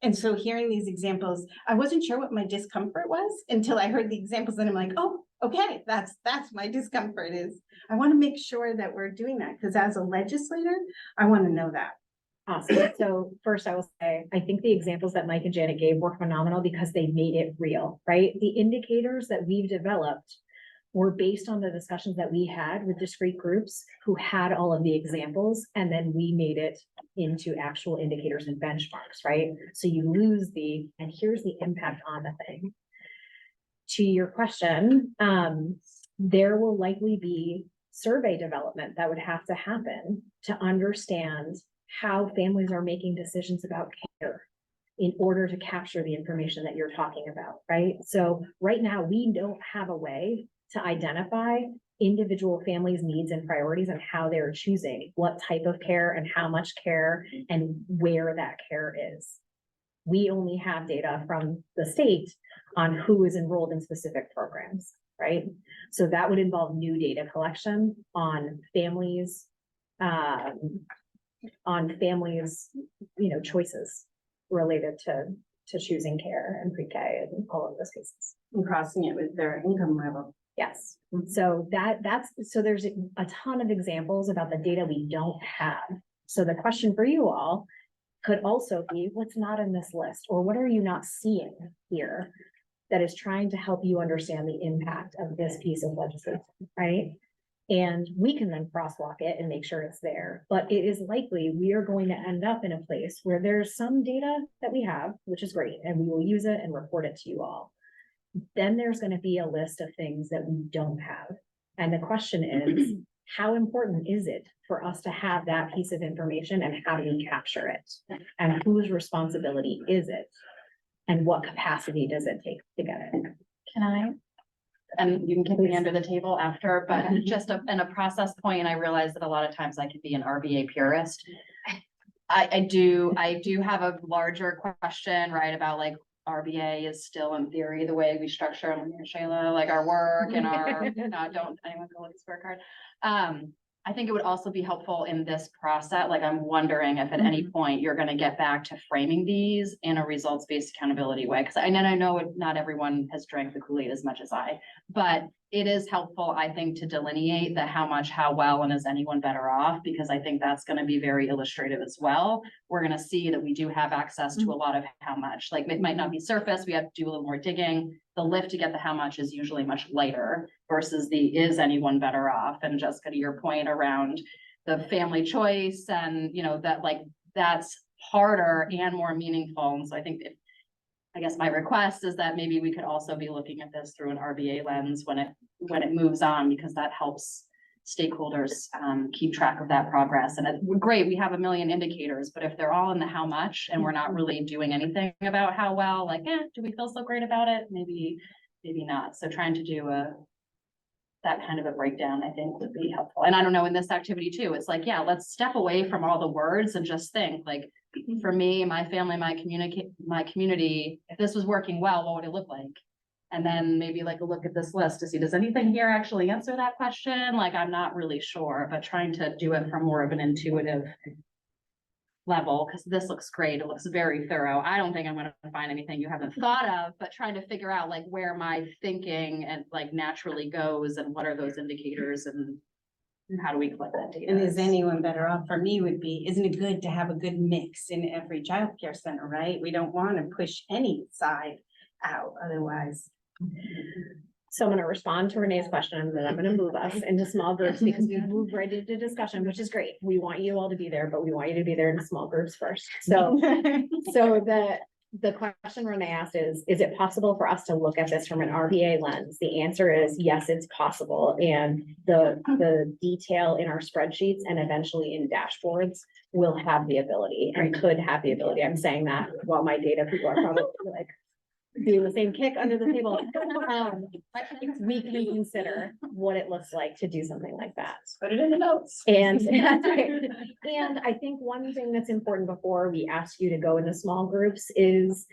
and so hearing these examples, I wasn't sure what my discomfort was until I heard the examples, and I'm like, oh, okay, that's my discomfort is. I want to make sure that we're doing that, because as a legislator, I want to know that. Awesome. So first I will say, I think the examples that Mike and Janet gave were phenomenal because they made it real, right? The indicators that we've developed were based on the discussions that we had with discrete groups who had all of the examples, and then we made it into actual indicators and benchmarks, right? So you lose and here's the impact on the thing. To your question, there will likely be survey development that would have to happen to understand how families are making decisions about care in order to capture the information that you're talking about, right? So right now, we don't have a way to identify individual families' needs and priorities and how they're choosing what type of care and how much care and where that care is. We only have data from the state on who is enrolled in specific programs, right? So that would involve new data collection on families, choices related to choosing care and pre-K and all of those cases. And crossing it with their income level. Yes. So so there's a ton of examples about the data we don't have. So the question for you all could also be, what's not in this list, or what are you not seeing here that is trying to help you understand the impact of this piece of legislation, right? And we can then crosswalk it and make sure it's there. But it is likely we are going to end up in a place where there's some data that we have, which is great, and we will use it and report it to you all. Then there's going to be a list of things that we don't have. And the question is, how important is it for us to have that piece of information, and how do we capture it? And whose responsibility is it? And what capacity does it take to get it? Can I? And you can kick me under the table after, but just in a process point, and I realize that a lot of times I could be an RBA purist. I do have a larger question, right, about like RBA is still in theory the way we structure, Shayla, like our work and our, don't anyone go look at the scorecard. I think it would also be helpful in this process. Like, I'm wondering if at any point you're going to get back to framing these in a results-based accountability way. Because I know not everyone has drank the Kool-Aid as much as I, but it is helpful, I think, to delineate the how much, how well, and is anyone better off? Because I think that's going to be very illustrative as well. We're going to see that we do have access to a lot of how much. Like, it might not be surface. We have to do a little more digging. The lift to get the how much is usually much lighter versus the is anyone better off. And Jessica, to your point around the family choice and, that like that's harder and more meaningful. And so I guess my request is that maybe we could also be looking at this through an RBA lens when it moves on, because that helps stakeholders keep track of that progress. And it's great, we have a million indicators, but if they're all in the how much and we're not really doing anything about how well, like, do we feel so great about it? Maybe not. So trying to do that kind of a breakdown, I think, would be helpful. And I don't know, in this activity too, it's like, let's step away from all the words and just think, like, for me, my family, my community, if this was working well, what would it look like? And then maybe like a look at this list to see, does anything here actually answer that question? Like, I'm not really sure, but trying to do it from more of an intuitive level, because this looks great. It looks very thorough. I don't think I'm going to find anything you haven't thought of, but trying to figure out like where my thinking and like naturally goes and what are those indicators and And how do we collect that data? And is anyone better off? For me would be, isn't it good to have a good mix in every childcare center, right? We don't want to push any side out otherwise. So I'm gonna respond to Renee's question, and then I'm gonna move us into small groups because we moved right into discussion, which is great. We want you all to be there, but we want you to be there in small groups first. So, the question Renee asked is it possible for us to look at this from an RVA lens? The answer is yes, it's possible. And the detail in our spreadsheets and eventually in dashboards will have the ability and could have the ability. I'm saying that while my data people are probably like doing the same kick under the table. We can consider what it looks like to do something like that. Put it in the notes. And that's right. And I think one thing that's important before we ask you to go into small groups is,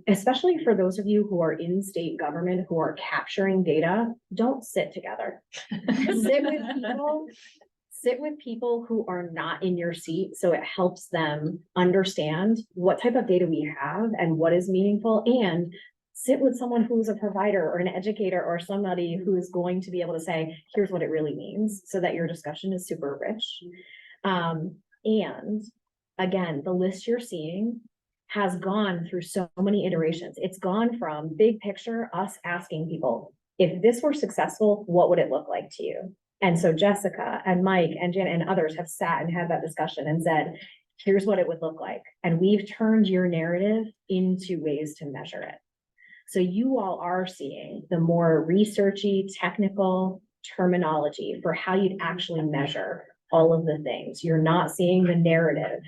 especially for those of you who are in state government, who are capturing data, don't sit together. Sit with people who are not in your seat, so it helps them understand what type of data we have and what is meaningful, and sit with someone who's a provider or an educator or somebody who is going to be able to say, here's what it really means, so that your discussion is super rich. And again, the list you're seeing has gone through so many iterations. It's gone from big picture, us asking people, if this were successful, what would it look like to you? And so Jessica and Mike and Jen and others have sat and had that discussion and said, here's what it would look like. And we've turned your narrative into ways to measure it. So you all are seeing the more researchy, technical terminology for how you'd actually measure all of the things. You're not seeing the narrative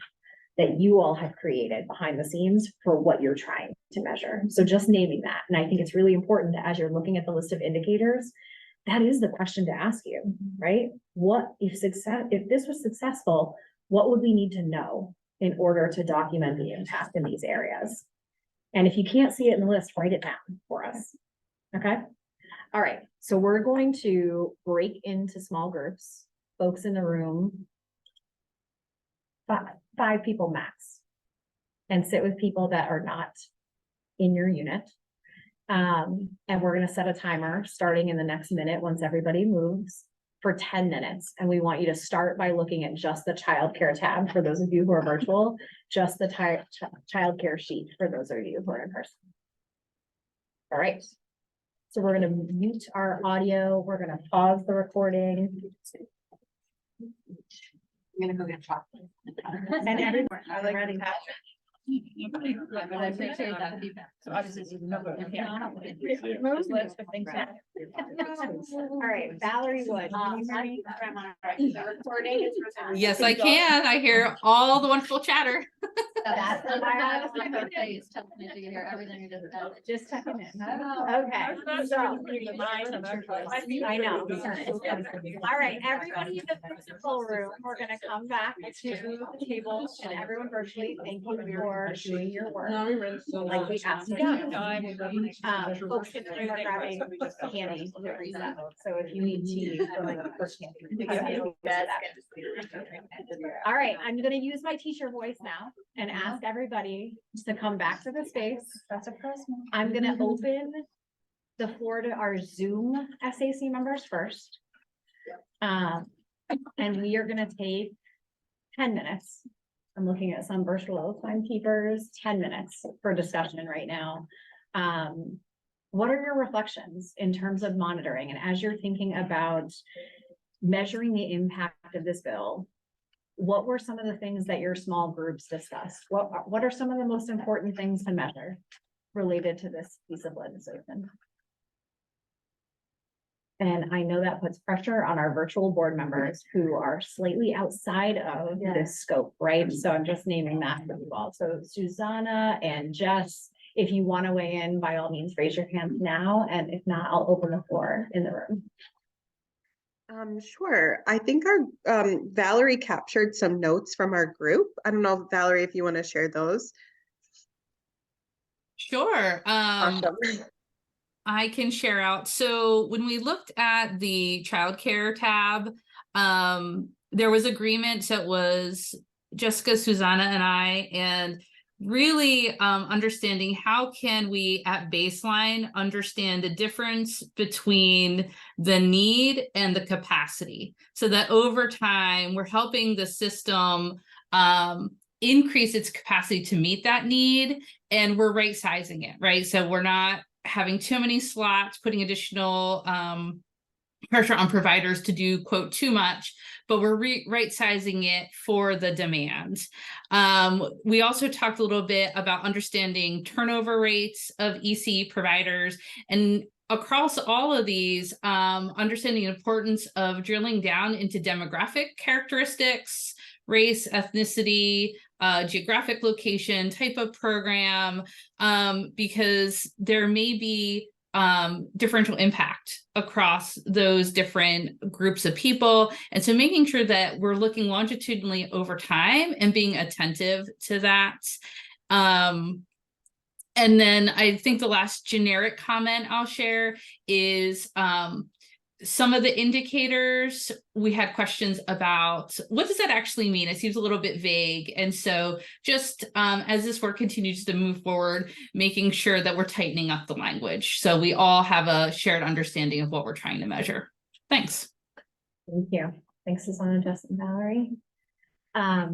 that you all have created behind the scenes for what you're trying to measure. So just naming that. And I think it's really important that as you're looking at the list of indicators, that is the question to ask you, right? What if this was successful, what would we need to know in order to document the impact in these areas? And if you can't see it in the list, write it down for us. Okay. All right. So we're going to break into small groups, folks in the room, five people max, and sit with people that are not in your unit. And we're going to set a timer starting in the next minute once everybody moves for 10 minutes. And we want you to start by looking at just the childcare tab for those of you who are virtual, just the childcare sheet for those of you who are in person. All right. So we're going to mute our audio. We're going to pause the recording. I'm going to go get chocolate. And everyone already have But I appreciate that feedback. So obviously, All right, Valerie Wood. yes, I can. I hear all the wonderful chatter. That's why everything you just just checking in. Okay. I know. All right, everybody in the principal room, we're gonna come back to the table and everyone virtually, thank you for doing your work. Like we asked you to. Folks in the room are grabbing candy to reset. So if you need tea, for like the first candy. All right, I'm gonna use my teacher voice now and ask everybody to come back to the space. That's a person. I'm gonna open the floor to our Zoom SAC members first. And we are gonna take 10 minutes. I'm looking at some virtual timekeepers, 10 minutes for discussion right now. What are your reflections in terms of monitoring? And as you're thinking about measuring the impact of this bill, what were some of the things that your small groups discussed? What are some of the most important things to measure related to this piece of legislation? And I know that puts pressure on our virtual board members who are slightly outside of this scope, right? So I'm just naming that for you all. So Susanna and Jess, if you want to weigh in, by all means, raise your hand now. And if not, I'll open the floor in the room. Sure. I think our Valerie captured some notes from our group. I don't know, Valerie, if you want to share those. Sure. Awesome. I can share out. So when we looked at the childcare tab, there was agreement that was Jessica, Susanna, and I, and really understanding how can we at baseline understand the difference between the need and the capacity, so that over time we're helping the system increase its capacity to meet that need, and we're right sizing it, right? So we're not having too many slots, putting additional pressure on providers to do, quote, too much, but we're right sizing it for the demand. We also talked a little bit about understanding turnover rates of EC providers, and across all of these, understanding the importance of drilling down into demographic characteristics, race, ethnicity, geographic location, type of program, because there may be differential impact across those different groups of people. And so making sure that we're looking longitudinally over time and being attentive to that. And then I think the last generic comment I'll share is some of the indicators. We had questions about what does that actually mean? It seems a little bit vague. And so just as this work continues to move forward, making sure that we're tightening up the language so we all have a shared understanding of what we're trying to measure. Thanks. Thank you. Thanks, Susanna, Justin, Valerie. All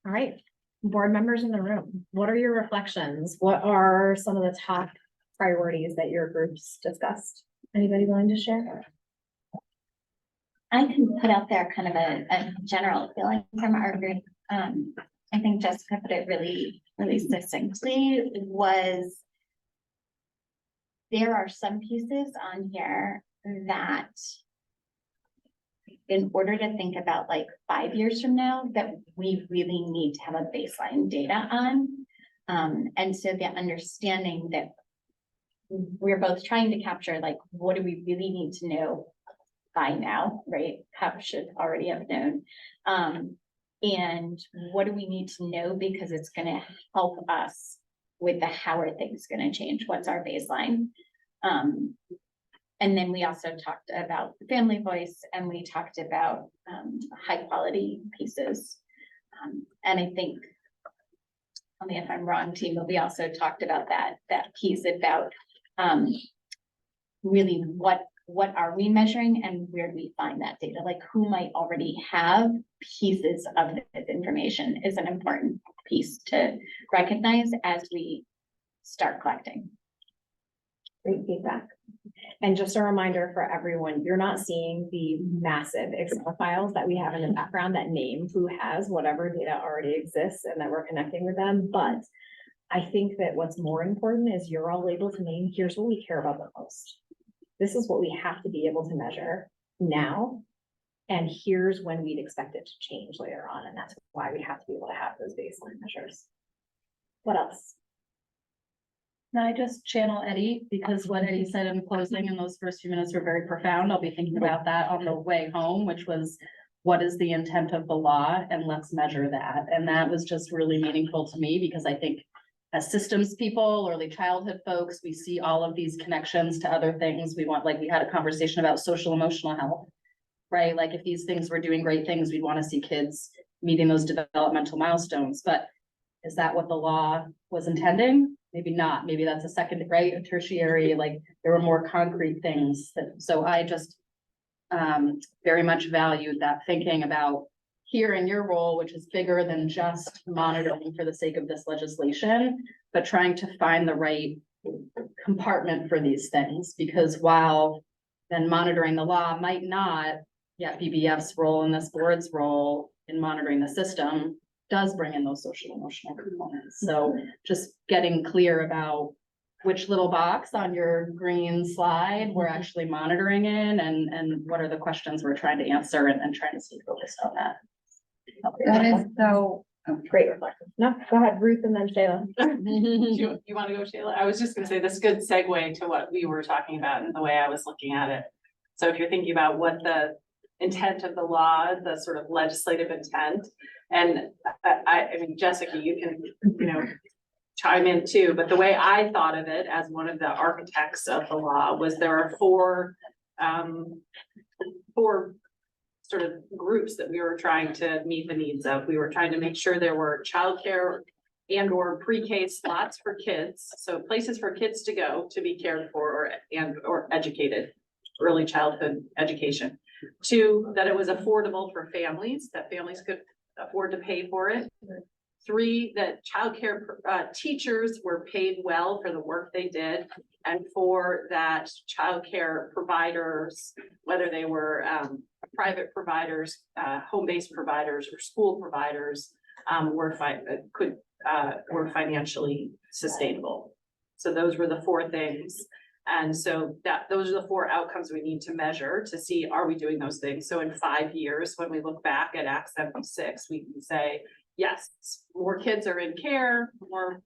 right, board members in the room, what are your reflections? What are some of the top priorities that your groups discussed? Anybody willing to share? I can put out there kind of a general feeling from our group. I think Jessica put it really succinctly, was there are some pieces on here that in order to think about like 5 years from now that we really need to have a baseline data on. And so the understanding that we're both trying to capture, like, what do we really need to know by now, right? CUP should already have known. And what do we need to know because it's going to help us with the how are things going to change? What's our baseline? And then we also talked about the family voice, and we talked about high quality pieces. And I think, tell me if I'm wrong, team, but we also talked about that piece about really what are we measuring and where do we find that data? Like, who might already have pieces of this information is an important piece to recognize as we start collecting. Great feedback. And just a reminder for everyone, you're not seeing the massive Excel files that we have in the background that name who has whatever data already exists and that we're connecting with them. But I think that what's more important is you're all able to name, here's what we care about the most. This is what we have to be able to measure now. And here's when we'd expect it to change later on. And that's why we have to be able to have those baseline measures. What else? No, I just channel Eddie, because what Eddie said in closing in those first few minutes were very profound. I'll be thinking about that on the way home, which was, what is the intent of the law? And let's measure that. And that was just really meaningful to me, because I think as systems people, early childhood folks, we see all of these connections to other things. We want, like, we had a conversation about social emotional health, right? Like, if these things were doing great things, we'd want to see kids meeting those developmental milestones. But is that what the law was intending? Maybe not. Maybe that's a second, right? A tertiary, like, there were more concrete things that, so I just very much valued that thinking about here in your role, which is bigger than just monitoring for the sake of this legislation, but trying to find the right compartment for these things. Because while then monitoring the law might not, yet BBF's role and this board's role in monitoring the system does bring in those social emotional components. So just getting clear about which little box on your green slide we're actually monitoring in, and what are the questions we're trying to answer, and trying to stay focused on that. That is so great reflection. No, go ahead, Ruth, and then Shayla. You want to go, Shayla? I was just gonna say this good segue to what we were talking about and the way I was looking at it. So if you're thinking about what the intent of the law, the sort of legislative intent, and I mean, Jessica, you can, chime in too, but the way I thought of it as one of the architects of the law was there are four sort of groups that we were trying to meet the needs of. We were trying to make sure there were childcare and or pre-K slots for kids, so places for kids to go to be cared for or educated, early childhood education. 2, that it was affordable for families, that families could afford to pay for it. 3, that childcare teachers were paid well for the work they did. And 4, that childcare providers, whether they were private providers, home-based providers, or school providers, were financially sustainable. So those were the 4 things. And so those are the 4 outcomes we need to measure to see, are we doing those things? So in 5 years, when we look back at Act 76, we can say, yes, more kids are in care, more,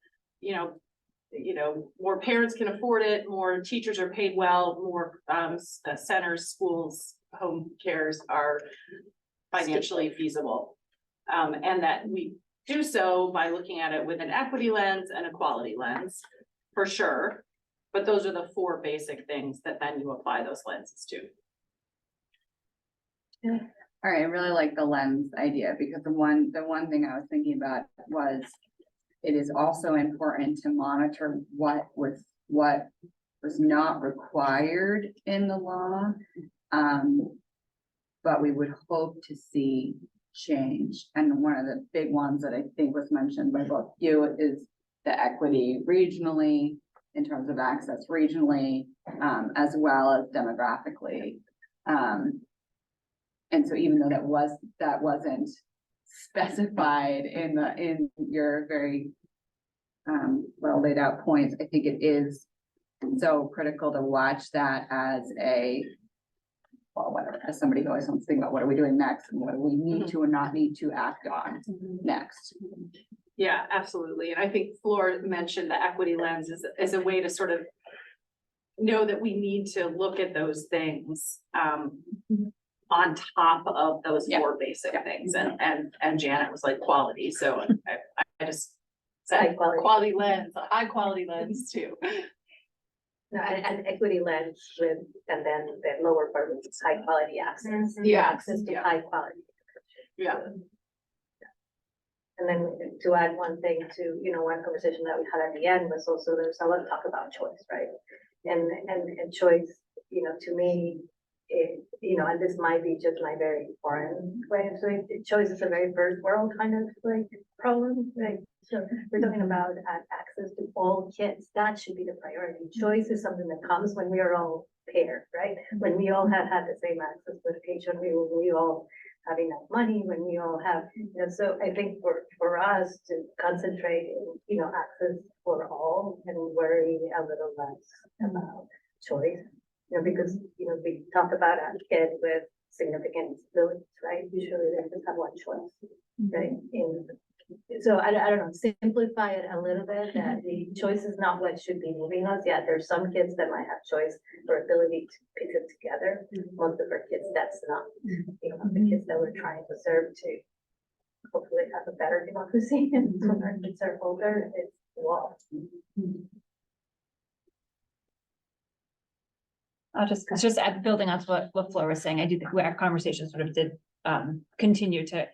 more parents can afford it, more teachers are paid well, more centers, schools, home cares are financially feasible. And that we do so by looking at it with an equity lens and a quality lens, for sure. But those are the 4 basic things that then you apply those lenses to. All right, I really like the lens idea, because the one thing I was thinking about was it is also important to monitor what was not required in the law. But we would hope to see change. And one of the big ones that I think was mentioned by both you is the equity regionally, in terms of access regionally, as well as demographically. And so even though that wasn't specified in your very well laid out points, I think it is so critical to watch that as as somebody who always wants to think about what are we doing next and what do we need to or not need to act on next. Yeah, absolutely. And I think Flor mentioned the equity lens is a way to sort of know that we need to look at those things on top of those 4 basic things. And Janet was like quality. So I just said quality lens, a high quality lens too. No, and equity lens with, and then the lower part is high quality access. Access to high quality. Yeah. And then to add one thing to, one conversation that we had at the end was also there's a lot of talk about choice, right? And choice, to me, and this might be just my very foreign way of saying it, choice is a very first world kind of problem, right? So we're talking about access to all kids. That should be the priority. Choice is something that comes when we are all paired, right? When we all have had the same access to education, when we all have enough money, when we all have, so I think for us to concentrate in, access for all and worry a little less about choice, because, we talk about a kid with significant disabilities, right? Usually they just have one choice, right? So I don't know, simplify it a little bit, that the choice is not what should be moving us. Yeah, there's some kids that might have choice or ability to pick it together. Most of our kids, that's not, the kids that we're trying to serve to hopefully have a better democracy. And when our kids are older, it's wall. I'll just building on to what Flora was saying, I do think our conversation sort of did continue to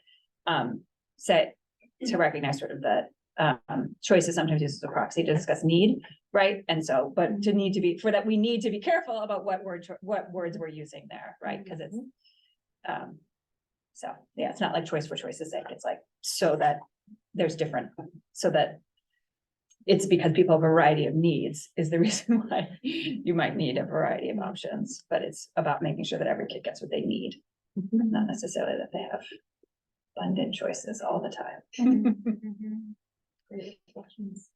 to recognize sort of that choice is sometimes used as a proxy to discuss need, right? And so, but we need to be careful about what words we're using there, right? Because it's so yeah, it's not like choice for choice's sake. It's like so that there's different, so that it's because people have a variety of needs is the reason why you might need a variety of options, but it's about making sure that every kid gets what they need, not necessarily that they have abundant choices all the time. Great reflections.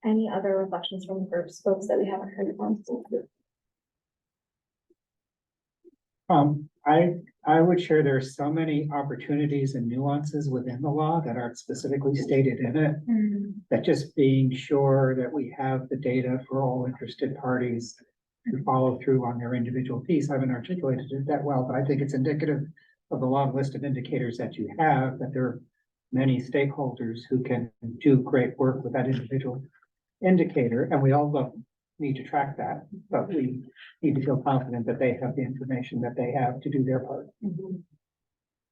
Any other reflections from the groups, folks that we haven't heard from? I would share there are so many opportunities and nuances within the law that aren't specifically stated in it. That just being sure that we have the data for all interested parties to follow through on their individual piece. I haven't articulated it that well, but I think it's indicative of the long list of indicators that you have, that there are many stakeholders who can do great work with that individual indicator, and we all need to track that, but we need to feel confident that they have the information that they have to do their part.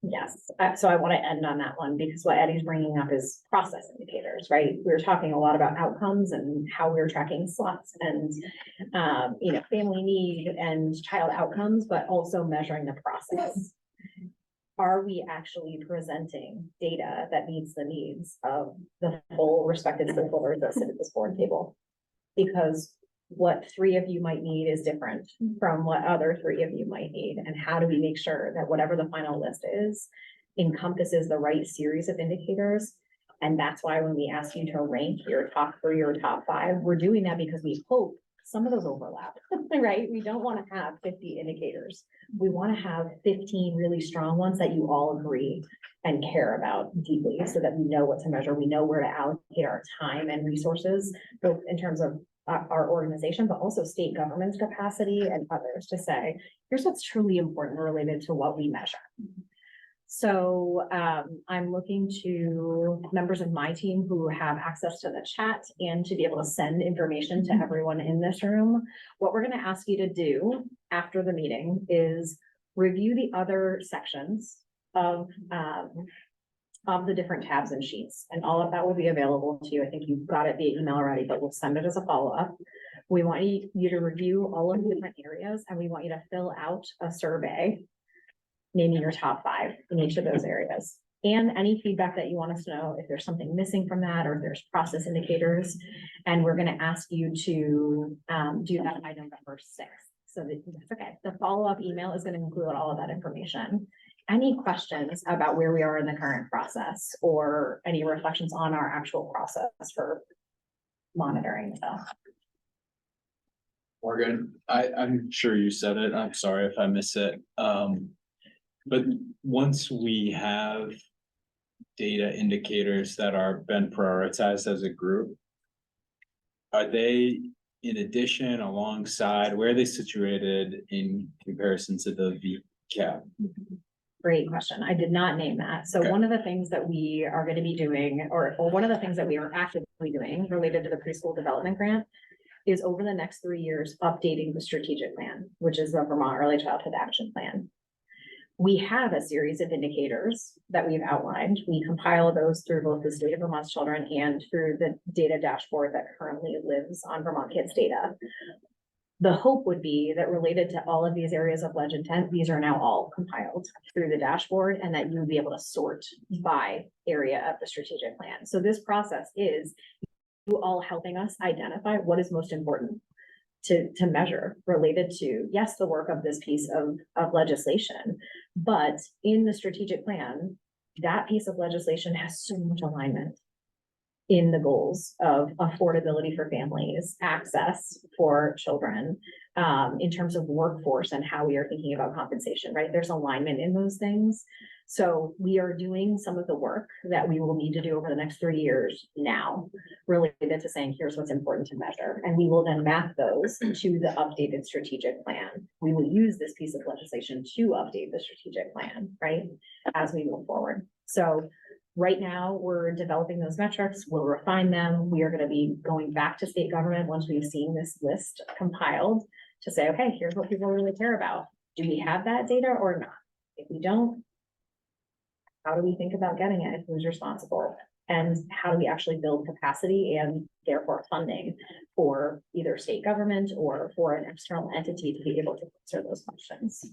Yes, so I want to end on that one because what Eddie's bringing up is process indicators, right? We were talking a lot about outcomes and how we're tracking slots and, family need and child outcomes, but also measuring the process. Are we actually presenting data that meets the needs of the full respected stakeholders that sit at this board table? Because what 3 of you might need is different from what other 3 of you might need. And how do we make sure that whatever the final list is encompasses the right series of indicators? And that's why when we ask you to rank your top 3 or top 5, we're doing that because we hope some of those overlap, right? We don't want to have 50 indicators. We want to have 15 really strong ones that you all agree and care about deeply so that we know what to measure. We know where to allocate our time and resources, both in terms of our organization, but also state government's capacity and others to say, here's what's truly important related to what we measure. So I'm looking to members of my team who have access to the chat and to be able to send information to everyone in this room. What we're going to ask you to do after the meeting is review the other sections of the different tabs and sheets, and all of that will be available to you. I think you've got it via email already, but we'll send it as a follow-up. We want you to review all of the different areas, and we want you to fill out a survey naming your top 5 in each of those areas. And any feedback that you want us to know, if there's something missing from that, or if there's process indicators. And we're going to ask you to do that by November 6th. So that's okay. The follow-up email is going to include all of that information. Any questions about where we are in the current process, or any reflections on our actual process for monitoring stuff? Morgan, I'm sure you said it. I'm sorry if I miss it. But once we have data indicators that are been prioritized as a group, are they in addition, alongside, where are they situated in comparison to the VCAP? Great question. I did not name that. So Okay. one of the things that we are going to be doing, or one of the things that we are actively doing related to the preschool development grant, is over the next 3 years, updating the strategic plan, which is the Vermont Early Childhood Action Plan. We have a series of indicators that we've outlined. We compile those through both the State of Vermont's Children and through the data dashboard that currently lives on Vermont Kids data. The hope would be that related to all of these areas of ledge intent, these are now all compiled through the dashboard, and that you'll be able to sort by area of the strategic plan. So this process is you all helping us identify what is most important to measure related to, yes, the work of this piece of legislation, but in the strategic plan, that piece of legislation has so much alignment in the goals of affordability for families, access for children, in terms of workforce and how we are thinking about compensation, right? There's alignment in those things. So we are doing some of the work that we will need to do over the next 3 years now, related to saying, here's what's important to measure. And we will then map those to the updated strategic plan. We will use this piece of legislation to update the strategic plan, right? As we move forward. So right now, we're developing those metrics. We'll refine them. We are going to be going back to state government once we've seen this list compiled to say, okay, here's what people really care about. Do we have that data or not? If we don't, how do we think about getting it? Who's responsible? And how do we actually build capacity and therefore funding for either state government or for an external entity to be able to answer those questions?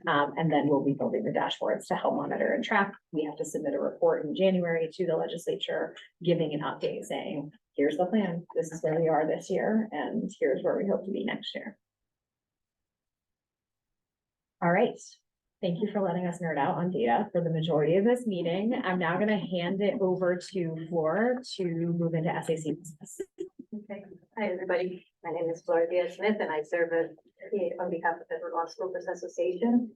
And then we'll be building the dashboards to help monitor and track. We have to submit a report in January to the legislature, giving an update saying, here's the plan. This is where we are this year, and here's where we hope to be next year. All right. Thank you for letting us nerd out on data for the majority of this meeting. I'm now going to hand it over to Flor to move into SAC business. Okay. Hi, everybody. My name is Flor Diaz-Smith, and I serve on behalf of the Vermont School Boards Association.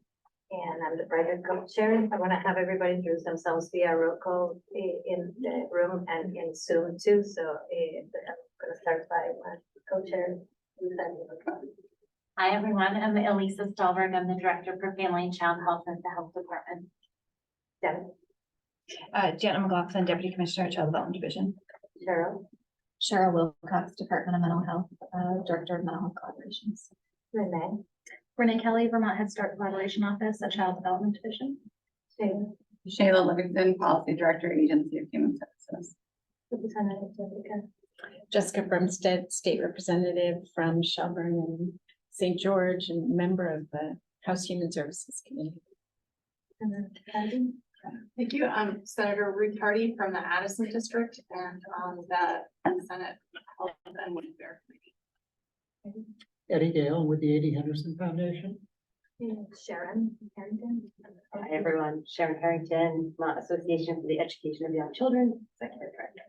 And I'm the Brighter co-chair. I want to have everybody introduce themselves via roll call in the room and in Zoom too. So I'm going to start by my co-chair. Hi, everyone. I'm Elisa Stolberg. I'm the Director for Family and Child Health at the Health Department. Janet McLaughlin, Deputy Commissioner, Child Development Division. Cheryl Wilcox, Department of Mental Health, Director of Mental Health Collaborations. Renee Renee Kelly, Vermont Head Start Collaboration Office, a Child Development Division. Shayla Livingston, Policy Director, Agency of Human Services. Representative Jessica. Jessica Brumstead, State Representative from Shelburne and St. George and member of the House Human Services Committee. Thank you. I'm Senator Ruth Hardy from the Addison District and on the Senate Health and Welfare Committee. Eddie Gale with the 80 Henderson Foundation. Sharon Harrington. Hi, everyone. Sharon Harrington, Vermont Association for the Education of Young Children, Executive Director.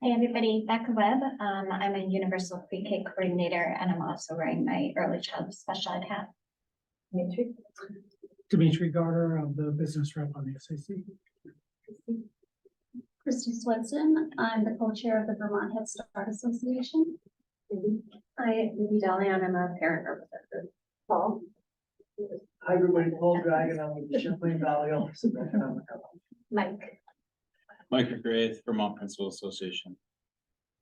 Hey, everybody, Becca Webb. I'm a universal pre-K coordinator, and I'm also wearing my early child special ed hat. Dimitri Garter, I'm the business rep on the SAC. Christy Swenson, I'm the co-chair of the Vermont Head Start Association. Hi, Vivi Dalian, I'm a parent representative. Paul. Hi, everybody, Paul Dragon, I'm with the Champlain Valley Office of Economic Health. Mike, Mike McGrath, Vermont Principal Association.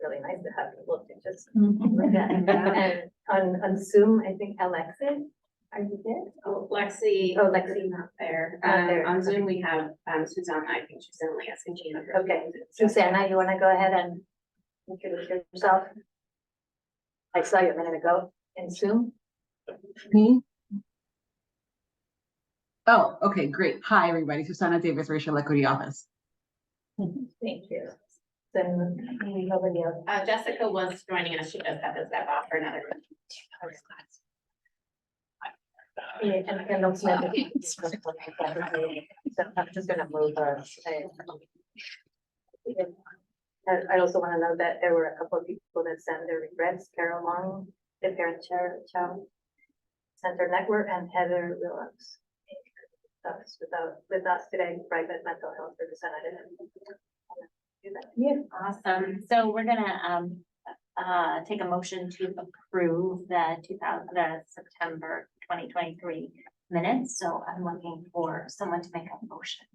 really nice to have you look at just. And on Zoom, I think Alexis, are you there? Oh, Lexi. Oh, Lexi. Not there. Not there. On Zoom, we have, Susanna, I think she's in Lance and Gina. Okay, Susanna, you wanna go ahead and introduce yourself? I saw you a minute ago in Zoom. Me? Oh, okay, great. Hi, everybody. Susanna Davis, Racial Equity Office. Thank you. Then we have any other. Jessica was joining us. She just had to step off for another. Yeah, and Kendall Smith. So I'm just gonna move her. I also wanna know that there were a couple of people that sent their regrets. Carol Long, the Parent Child Center Network, and Heather Williams. That's with us today, private mental health representative. Yeah, awesome. So we're gonna take a motion to approve the September 2023 minutes. So I'm looking for someone to make a motion.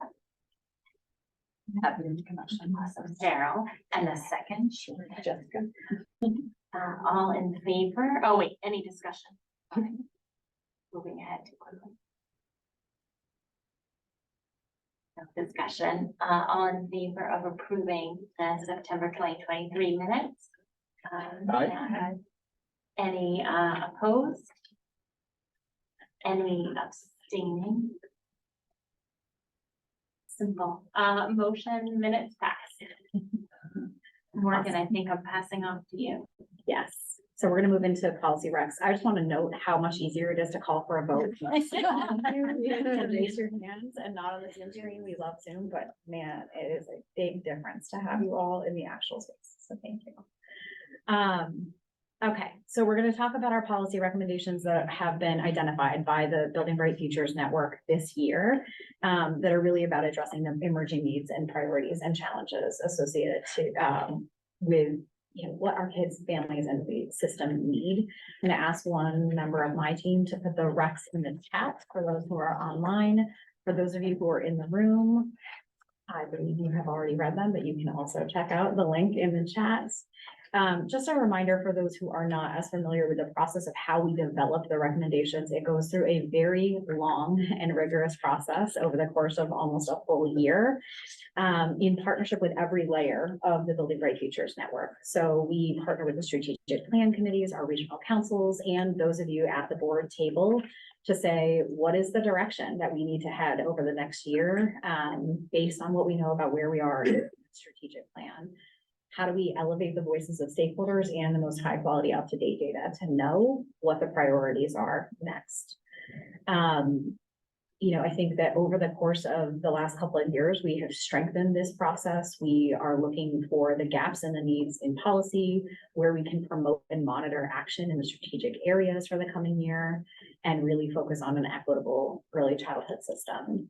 Happy to make a motion. Awesome, Daryl, and a second, sure, Jessica. All in favor? Oh wait, any discussion? Okay. Moving ahead too quickly. No discussion, all in favor of approving the September 2023 minutes? Aye. Any opposed? Any abstaining? Simple, motion minutes pass. Morgan, I think I'm passing off to you. Yes, so we're gonna move into policy recs. I just want to note how much easier it is to call for a vote. Raise your hands and not on the Zoom screen. We love Zoom, but man, it is a big difference to have you all in the actual space. So thank you. Okay, so we're gonna talk about our policy recommendations that have been identified by the Building Bright Futures Network this year, that are really about addressing the emerging needs and priorities and challenges associated with what our kids, families, and the system need. I'm gonna ask one member of my team to put the recs in the chat for those who are online. For those of you who are in the room, I believe you have already read them, but you can also check out the link in the chat. Just a reminder for those who are not as familiar with the process of how we develop the recommendations, it goes through a very long and rigorous process over the course of almost a full year, in partnership with every layer of the Building Bright Futures Network. So we partner with the strategic plan committees, our regional councils, and those of you at the board table to say, what is the direction that we need to head over the next year, based on what we know about where we are in the strategic plan. How do we elevate the voices of stakeholders and the most high quality up-to-date data to know what the priorities are next? I think that over the course of the last couple of years, we have strengthened this process. We are looking for the gaps and the needs in policy, where we can promote and monitor action in the strategic areas for the coming year, and really focus on an equitable early childhood system.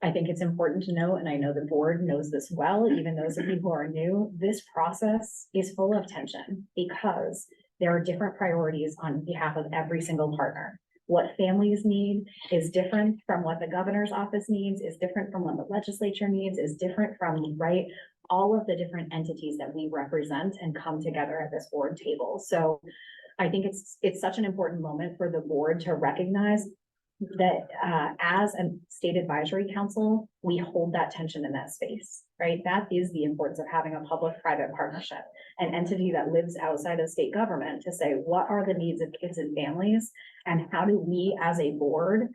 I think it's important to note, and I know the board knows this well, even those of you who are new, this process is full of tension because there are different priorities on behalf of every single partner. What families need is different from what the governor's office needs, is different from what the legislature needs, is different from, right, all of the different entities that we represent and come together at this board table. So I think it's such an important moment for the board to recognize that as a state advisory council, we hold that tension in that space, right? That is the importance of having a public-private partnership, an entity that lives outside of state government to say, what are the needs of kids and families? And how do we as a board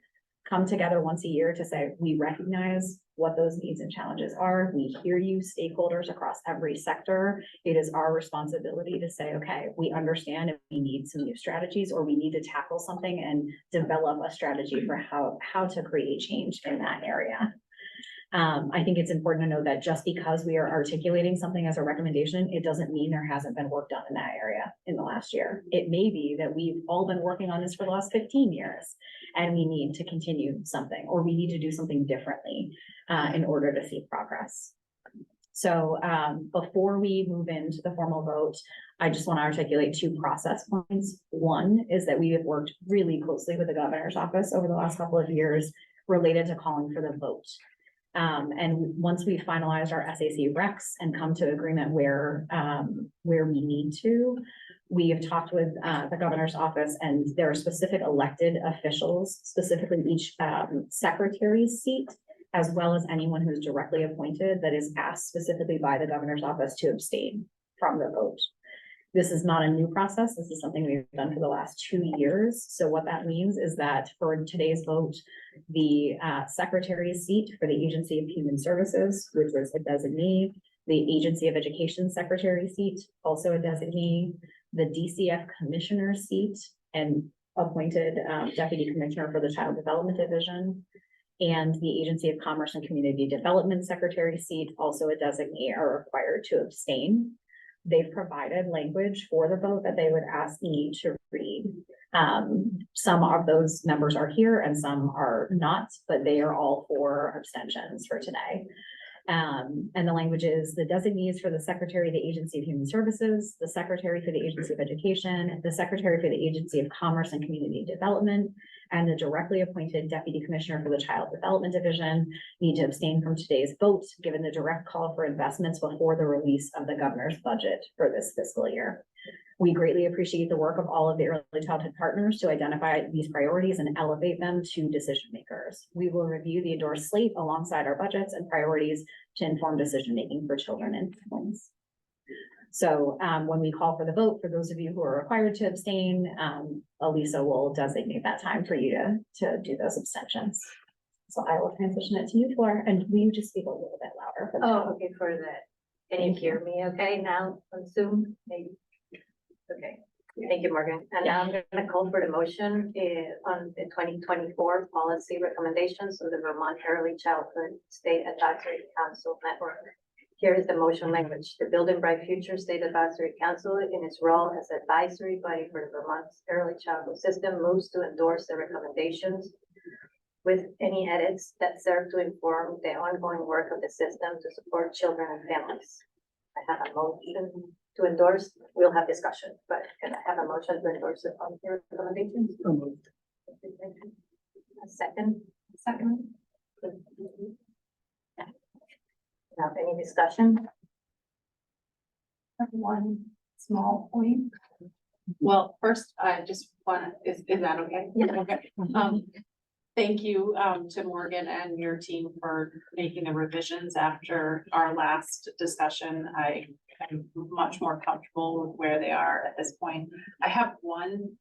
come together once a year to say, we recognize what those needs and challenges are. We hear you, stakeholders across every sector. It is our responsibility to say, okay, we understand if we need some new strategies or we need to tackle something and develop a strategy for how to create change in that area. I think it's important to know that just because we are articulating something as a recommendation, it doesn't mean there hasn't been work done in that area in the last year. It may be that we've all been working on this for the last 15 years and we need to continue something, or we need to do something differently in order to see progress. So before we move into the formal vote, I just want to articulate 2 process points. One is that we have worked really closely with the governor's office over the last couple of years related to calling for the vote. And once we finalized our SAC recs and come to agreement where we need to, we have talked with the governor's office, and there are specific elected officials, specifically each secretary's seat, as well as anyone who's directly appointed that is asked specifically by the governor's office to abstain from the vote. This is not a new process. This is something we've done for the last 2 years. So what that means is that for today's vote, the secretary's seat for the Agency of Human Services, which was a designee, the Agency of Education secretary seat, also a designee, the DCF commissioner's seat and appointed deputy commissioner for the Child Development Division, and the Agency of Commerce and Community Development secretary seat, also a designee, are required to abstain. They've provided language for the vote that they would ask me to read. Some of those members are here and some are not, but they are all for abstentions for today. And the language is the designees for the Secretary of the Agency of Human Services, the Secretary for the Agency of Education, the Secretary for the Agency of Commerce and Community Development, and the directly appointed Deputy Commissioner for the Child Development Division need to abstain from today's vote, given the direct call for investments before the release of the governor's budget for this fiscal year. We greatly appreciate the work of all of the early childhood partners to identify these priorities and elevate them to decision makers. We will review the endorsed slate alongside our budgets and priorities to inform decision-making for children and families. So when we call for the vote, for those of you who are required to abstain, Elisa will designate that time for you to do those abstentions. So I will transition it to you, Flora, and will you just speak a little bit louder? For the Oh, okay, for that. Can you hear me okay now on Zoom? Maybe. Okay, thank you, Morgan. And now I'm gonna call for the motion on the 2024 policy recommendations of the Vermont Early Childhood State Advisory Council Network. Here is the motion language. The Building Bright Future State Advisory Council, in its role as advisory body for the Vermont Early Childhood System, moves to endorse the recommendations with any edits that serve to inform the ongoing work of the system to support children and families. I have a motion to endorse. We'll have discussion, but can I have a motion to endorse the policy recommendations? A second. Second. Now, any discussion? One small point. Well, first, I just want, is that okay? Yeah. Okay. Thank you, to Morgan and your team for making the revisions after our last discussion. I am much more comfortable with where they are at this point. I have one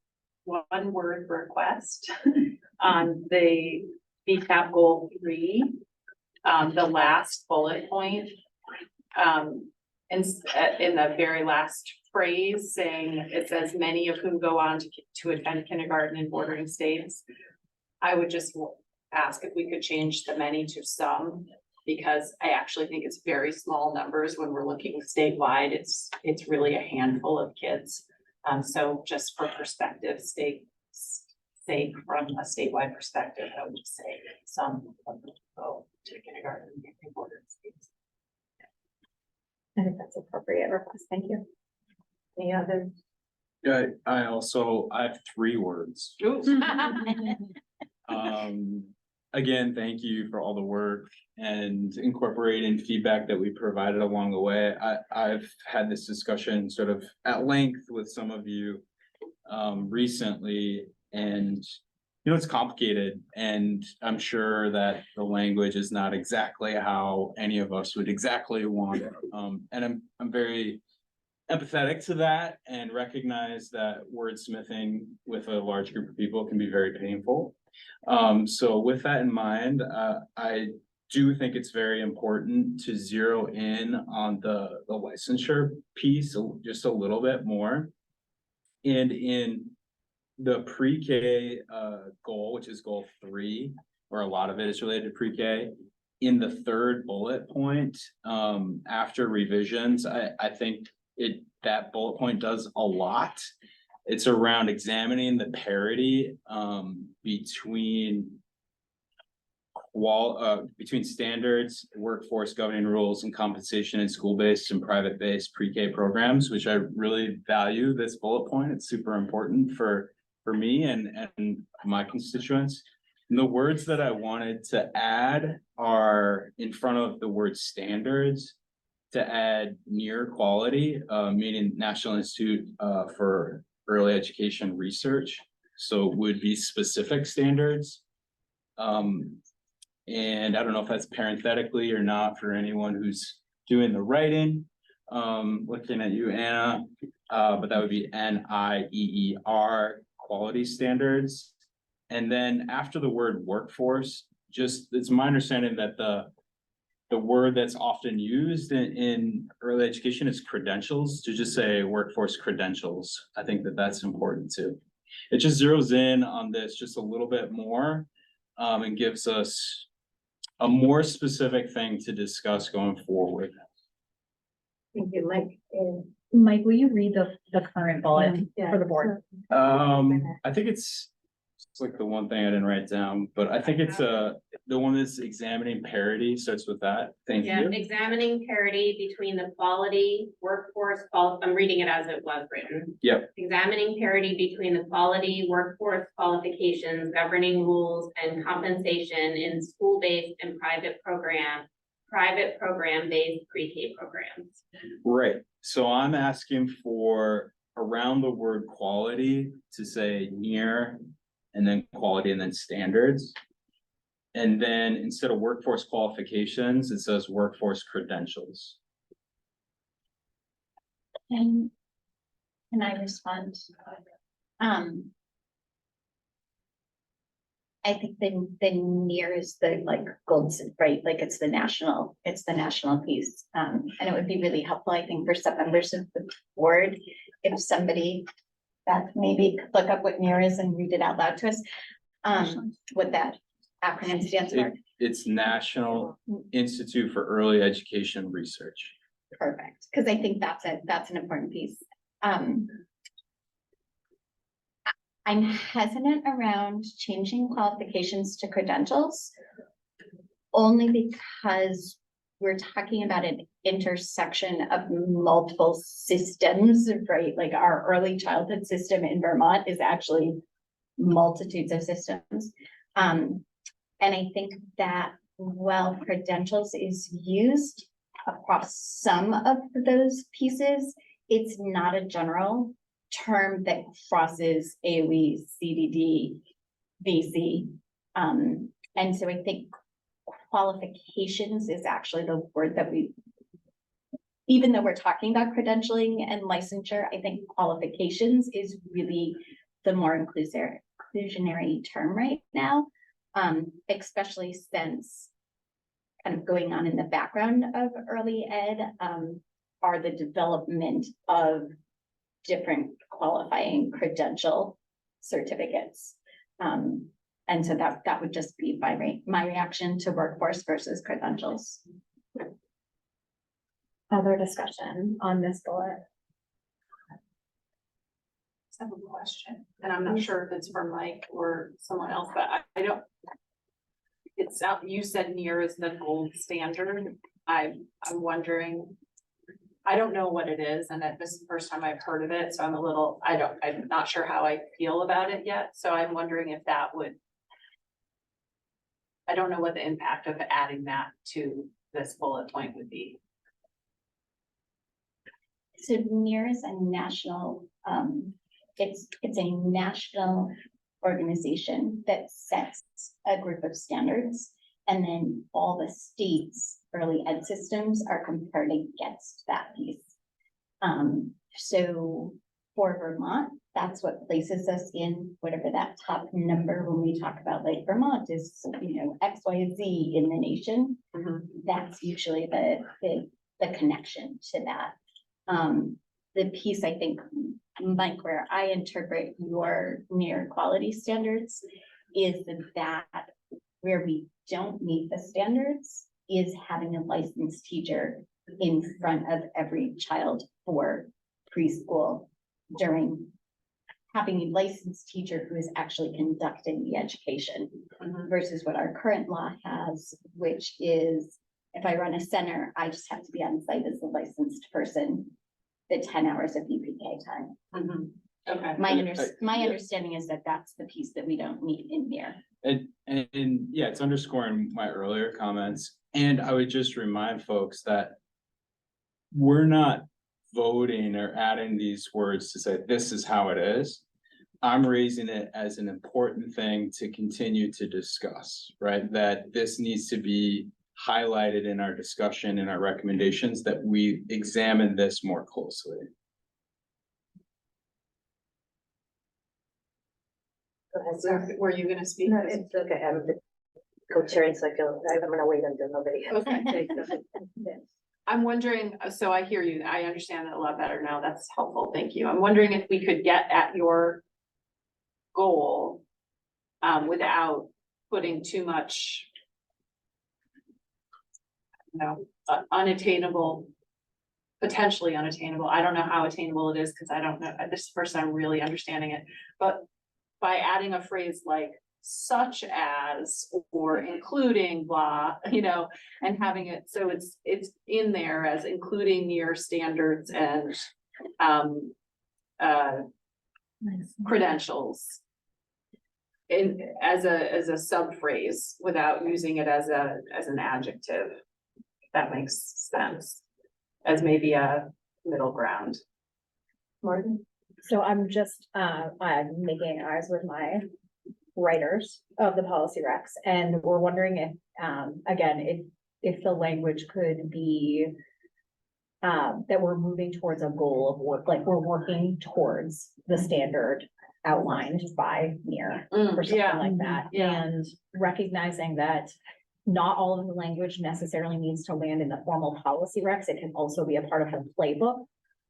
word request on the VCAP goal 3. The last bullet point, in the very last phrase saying it says many of whom go on to attend kindergarten in bordering states. I would just ask if we could change the many to some, because I actually think it's very small numbers when we're looking statewide. It's really a handful of kids. So just for perspective's sake, from a statewide perspective, I would just say some of them go to kindergarten in bordering states. I think that's appropriate request. Thank you. Any other? Yeah, I have 3 words. Again, thank you for all the work and incorporating feedback that we provided along the way. I've had this discussion sort of at length with some of you recently, and it's complicated, and I'm sure that the language is not exactly how any of us would exactly want it. And I'm very empathetic to that and recognize that wordsmithing with a large group of people can be very painful. So with that in mind, I do think it's very important to zero in on the licensure piece just a little bit more. And in the pre-K goal, which is goal 3, or a lot of it is related to pre-K, in the third bullet point, after revisions, I think that bullet point does a lot. It's around examining the parity between standards, workforce governing rules, and compensation in school-based and private-based pre-K programs, which I really value this bullet point. It's super important for me and my constituents. And the words that I wanted to add are in front of the word standards, to add near quality, meaning National Institute for Early Education Research. So it would be specific standards. And I don't know if that's parenthetically or not for anyone who's doing the writing. Looking at you, Anna, but that would be NIEER quality standards. And then after the word workforce, it's my understanding that the word that's often used in early education is credentials, to just say workforce credentials. I think that's important too. It just zeroes in on this just a little bit more, and gives us a more specific thing to discuss going forward. Thank you, Mike. Mike, will you read the current bullet for the board? I think it's like the one thing I didn't write down, but I think it's the one that's examining parity, starts with that. Thank you. Examining parity between the quality workforce, I'm reading it as it was written. Yep. Examining parity between the quality workforce qualifications, governing rules, and compensation in school-based and private program-based pre-K programs. Right. So I'm asking for around the word quality to say near, and then quality, and then standards. And then instead of workforce qualifications, it says workforce credentials. And can I respond? I think the near is the gold, right? Like it's the national piece. And it would be really helpful, I think, for some members of the board, if somebody that maybe could look up what near is and read it out loud to us. What that acronym stands for. It's National Institute for Early Education Research. Perfect, because I think that's an important piece. I'm hesitant around changing qualifications to credentials, only because we're talking about an intersection of multiple systems, right? Like our early childhood system in Vermont is actually multitudes of systems. And I think that while credentials is used across some of those pieces, it's not a general term that crosses AOE, CDD, VC. And so I think qualifications is actually the word that even though we're talking about credentialing and licensure, I think qualifications is really the more inclusionary term right now, especially since kind of going on in the background of early ed are the development of different qualifying credential certificates. And so that would just be my reaction to workforce versus credentials. Other discussion on this bullet? I have a question, and I'm not sure if it's for Mike or someone else, but I don't. It's you said near is the gold standard. I'm wondering. I don't know what it is, and this is the first time I've heard of it, so I'm not sure how I feel about it yet. So I'm wondering if that would. I don't know what the impact of adding that to this bullet point would be. So near is a national, it's a national organization that sets a group of standards. And then all the states' early ed systems are compared against that piece. So for Vermont, that's what places us in whatever that top number when we talk about like Vermont is, you know, X, Y, Z in the nation. That's usually the connection to that. The piece, I think, Mike, where I interpret your near quality standards is that where we don't meet the standards is having a licensed teacher in front of every child for preschool during having a licensed teacher who is actually conducting the education versus what our current law has, which is if I run a center, I just have to be on site as a licensed person, the 10 hours of EPK time. Okay. My understanding is that that's the piece that we don't need in here. And yeah, it's underscoring my earlier comments. And I would just remind folks that we're not voting or adding these words to say, this is how it is. I'm raising it as an important thing to continue to discuss, right? That this needs to be highlighted in our discussion and our recommendations, that we examine this more closely. Were you gonna speak? No, it's okay, I'm co-chairing, so I feel, I'm gonna wait until nobody. Okay. I'm wondering, so I hear you, I understand that a lot better now, that's helpful, thank you. I'm wondering if we could get at your goal without putting too much, you know, unattainable, potentially unattainable. I don't know how attainable it is because I don't know, this is the first time really understanding it, but by adding a phrase like such as or including blah, you know, and having it so it's in there as including near standards and credentials in as a sub phrase without using it as an adjective. If that makes sense, as maybe a middle ground. Morgan? So I'm just, I'm making eyes with my writers of the policy recs, and we're wondering if, again, if the language could be that we're moving towards a goal of work, like we're working towards the standard outlined by NEAR or something like that. And recognizing that not all of the language necessarily needs to land in the formal policy recs. It can also be a part of the playbook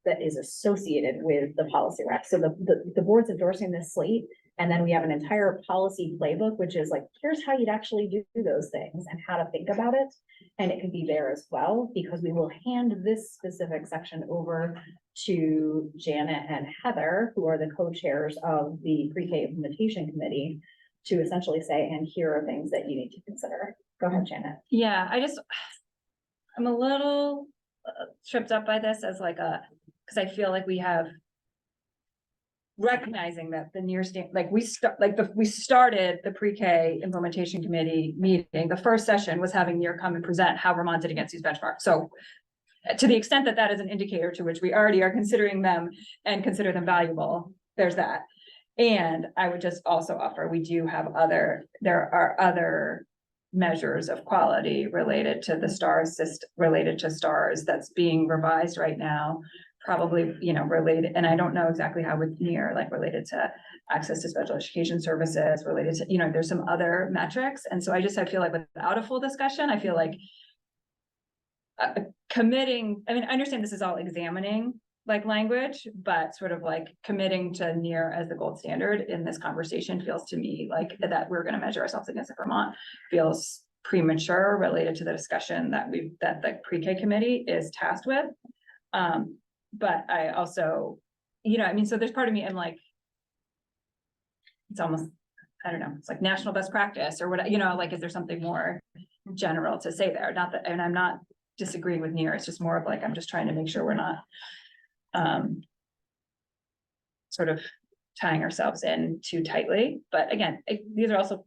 that is associated with the policy rec. So the board's endorsing this slate, and then we have an entire policy playbook, which is like, here's how you'd actually do those things and how to think about it. And it can be there as well, because we will hand this specific section over to Janet and Heather, who are the co-chairs of the pre-K implementation committee, to essentially say, and here are things that you need to consider. Go ahead, Janet. Yeah, I'm a little tripped up by this as like because I feel like we have recognizing that the near stand, like we started the pre-K implementation committee meeting. The first session was having NEAR come and present how Vermont did against these benchmarks. So to the extent that that is an indicator to which we already are considering them and consider them valuable, there's that. And I would just also offer, we do have there are other measures of quality related to the STARS system, related to STARS that's being revised right now, probably, you know, related, and I don't know exactly how with NEAR, like related to access to special education services, related to, you know, there's some other metrics. And so I feel like without a full discussion, I feel like committing, I mean, I understand this is all examining like language, but sort of like committing to NEAR as the gold standard in this conversation feels to me like that we're going to measure ourselves against Vermont feels premature related to the discussion that the pre-K committee is tasked with. But I also, you know, I mean, so there's part of me, I'm like, it's almost, I don't know, it's like national best practice or what, you know, like, is there something more general to say there? Not that, and I'm not disagreeing with NEAR, it's just more of like, I'm just trying to make sure we're not sort of tying ourselves in too tightly. But again, these are also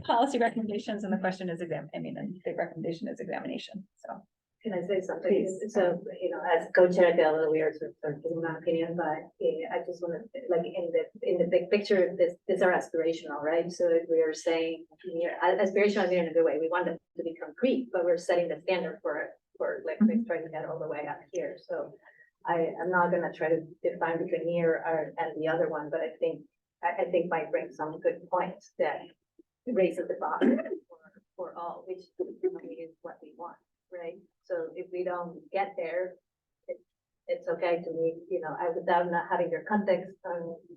policy recommendations, and the question is the recommendation is examination, so. Can I say something? So, you know, as co-chair, they're a little weird, sort of giving my opinion, but I just want to, like, in the big picture, this are aspirational, right? So if we are saying, aspirational in a good way, we want them to be concrete, but we're setting the standard for like, trying to get all the way up here. So I'm not gonna try to define between here and the other one, but I think might bring some good points that raises the bar for all, which is what we want, right? So if we don't get there, it's okay to me, you know, without not having your context,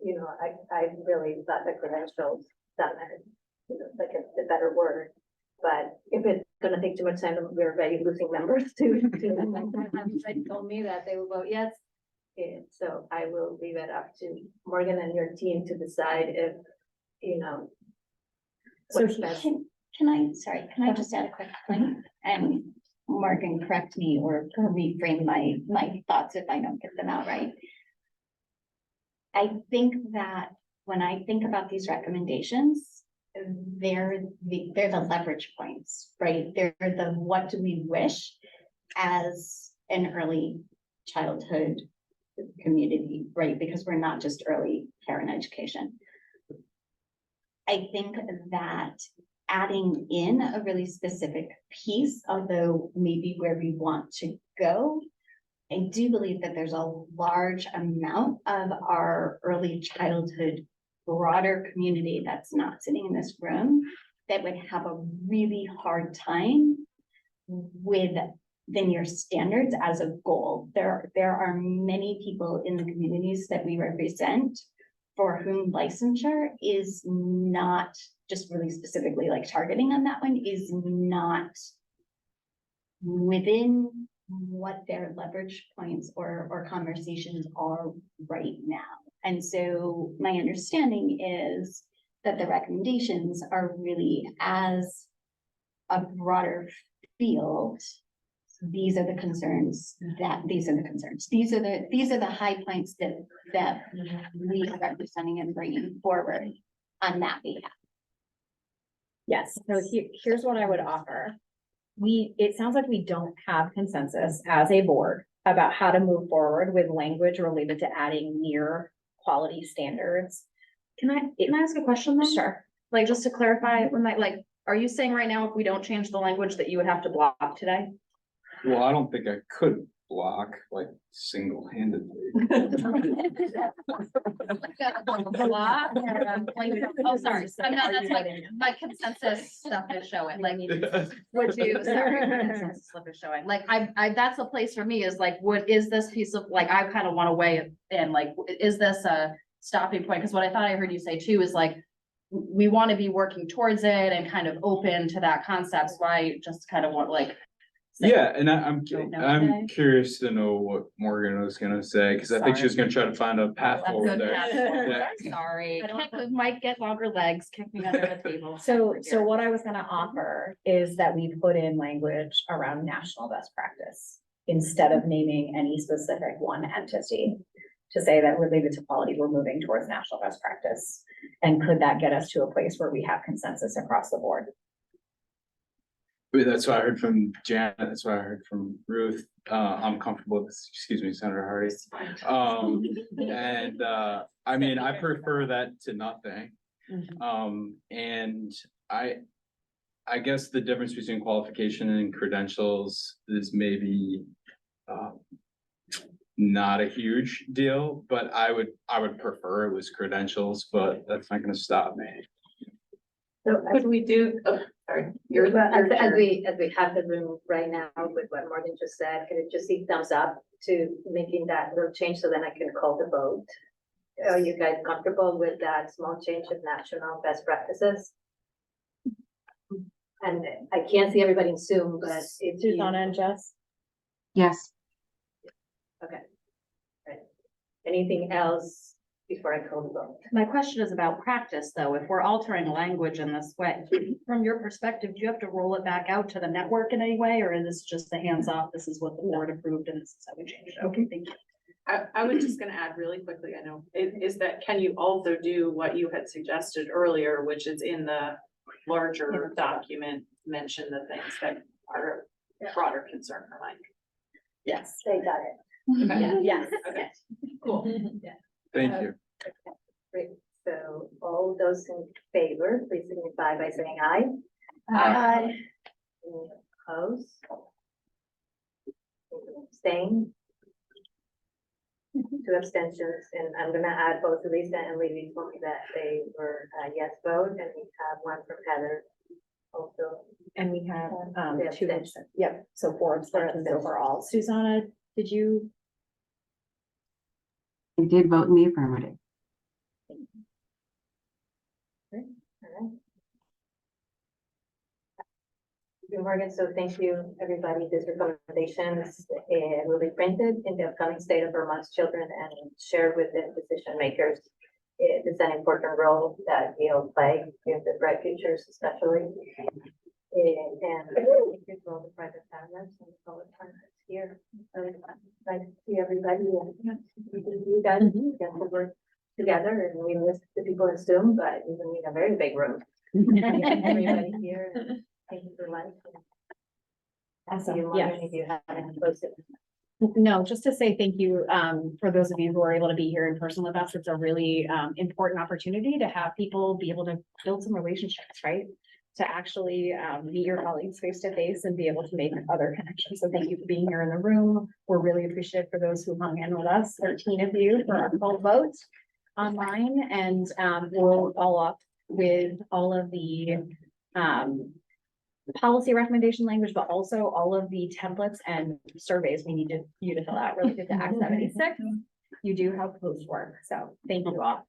you know, I really thought the credentials, that, you know, like a better word. But if it's gonna take too much time, we're already losing members to everybody told me that they will vote yes. And so I will leave it up to Morgan and your team to decide if, you know. So what's best. can I just add a quick point? And Morgan, correct me or reframe my thoughts if I don't get them out right. I think that when I think about these recommendations, they're the leverage points, right? They're the what do we wish as an early childhood community, right? Because we're not just early care and education. I think that adding in a really specific piece, although maybe where we want to go, I do believe that there's a large amount of our early childhood broader community that's not sitting in this room that would have a really hard time with linear standards as a goal. There are many people in the communities that we represent for whom licensure is not, just really specifically like targeting on that one, is not within what their leverage points or conversations are right now. And so my understanding is that the recommendations are really as a broader field. These are the concerns these are the high points that we are representing and bringing forward on that behalf. Yes, so here's what I would offer. It sounds like we don't have consensus as a board about how to move forward with language related to adding near quality standards. Can I ask a question then? Sure. Like, just to clarify, are you saying right now, if we don't change the language that you would have to block today? Well, I don't think I could block like single-handedly. Oh, sorry, that's my consensus stuff is showing, like, would you, sorry, my consensus stuff is showing, like, I, that's the place for me is like, what is this piece of, like, I kind of want to weigh it in, like, is this a stopping point? Because what I thought I heard you say too is like, we want to be working towards it and kind of open to that concept, so I just kind of want like. Yeah, and I'm today. curious to know what Morgan was gonna say, because I think she was gonna try to find a path That's forward good there. path forward. Yeah. Sorry, might get longer legs, kick me under the table. So what I was gonna offer is that we put in language around national best practice instead of naming any specific one entity. To say that related to quality, we're moving towards national best practice. And could that get us to a place where we have consensus across the board? That's what I heard from Janet, that's what I heard from Ruth. I'm comfortable with, excuse me, Senator Hardy. And I mean, I prefer that to nothing. And I guess the difference between qualification and credentials is maybe not a huge deal, but I would prefer it was credentials, but that's not gonna stop me. So Could we do, sorry. as we have the room right now with what Morgan just said, can it just see thumbs up to making that little change so then I can call the vote? Are you guys comfortable with that small change of national best practices? And I can't see everybody in Zoom, but if you. Susanna and Jess? Yes. Okay. Right. Anything else before I call the vote? My question is about practice, though. If we're altering language in this way, from your perspective, do you have to roll it back out to the network in any way, or is this just the hands off? This is what the board approved and this is how we changed it. Okay, thank you. I was just gonna add really quickly, I know, is that, can you also do what you had suggested earlier, which is in the larger document, mention the things that are broader concern for Mike. Yes. They got it. Yes. Okay, cool. Thank you. Great. So all those in favor, please signify by saying aye. Aye. Any opposed? Abstain? Two abstentions, and I'm gonna add both Lisa and Lily told me that they were a yes vote, and we have one from Heather also. And we have, The two, abstention. yep, so 4 abstentions overall. Susanna, did you? I did vote in the affirmative. Alright. Good morning, so thank you, everybody. These recommendations will be printed in the upcoming State of Vermont's Children and shared with the decision makers. It's an important role that we'll play in the bright futures, especially. And thank you to all the private partners and the public partners here. Really nice to see everybody, and you guys get to work together, and we miss the people in Zoom, but even in a very big room. Everybody here, and thank you for lunch. Awesome. You Yes. wondering if you have any closing. No, just to say thank you, for those of you who are able to be here in person with us. It's a really, important opportunity to have people be able to build some relationships, right? To actually, meet your colleagues face to face and be able to make other connections. So thank you for being here in the room. We're really appreciative for those who hung in with us, 13 of you for our full vote online, and, we'll follow up with all of the, policy recommendation language, but also all of the templates and surveys we need you to fill out related to Act 76. You do have post work, so thank you all.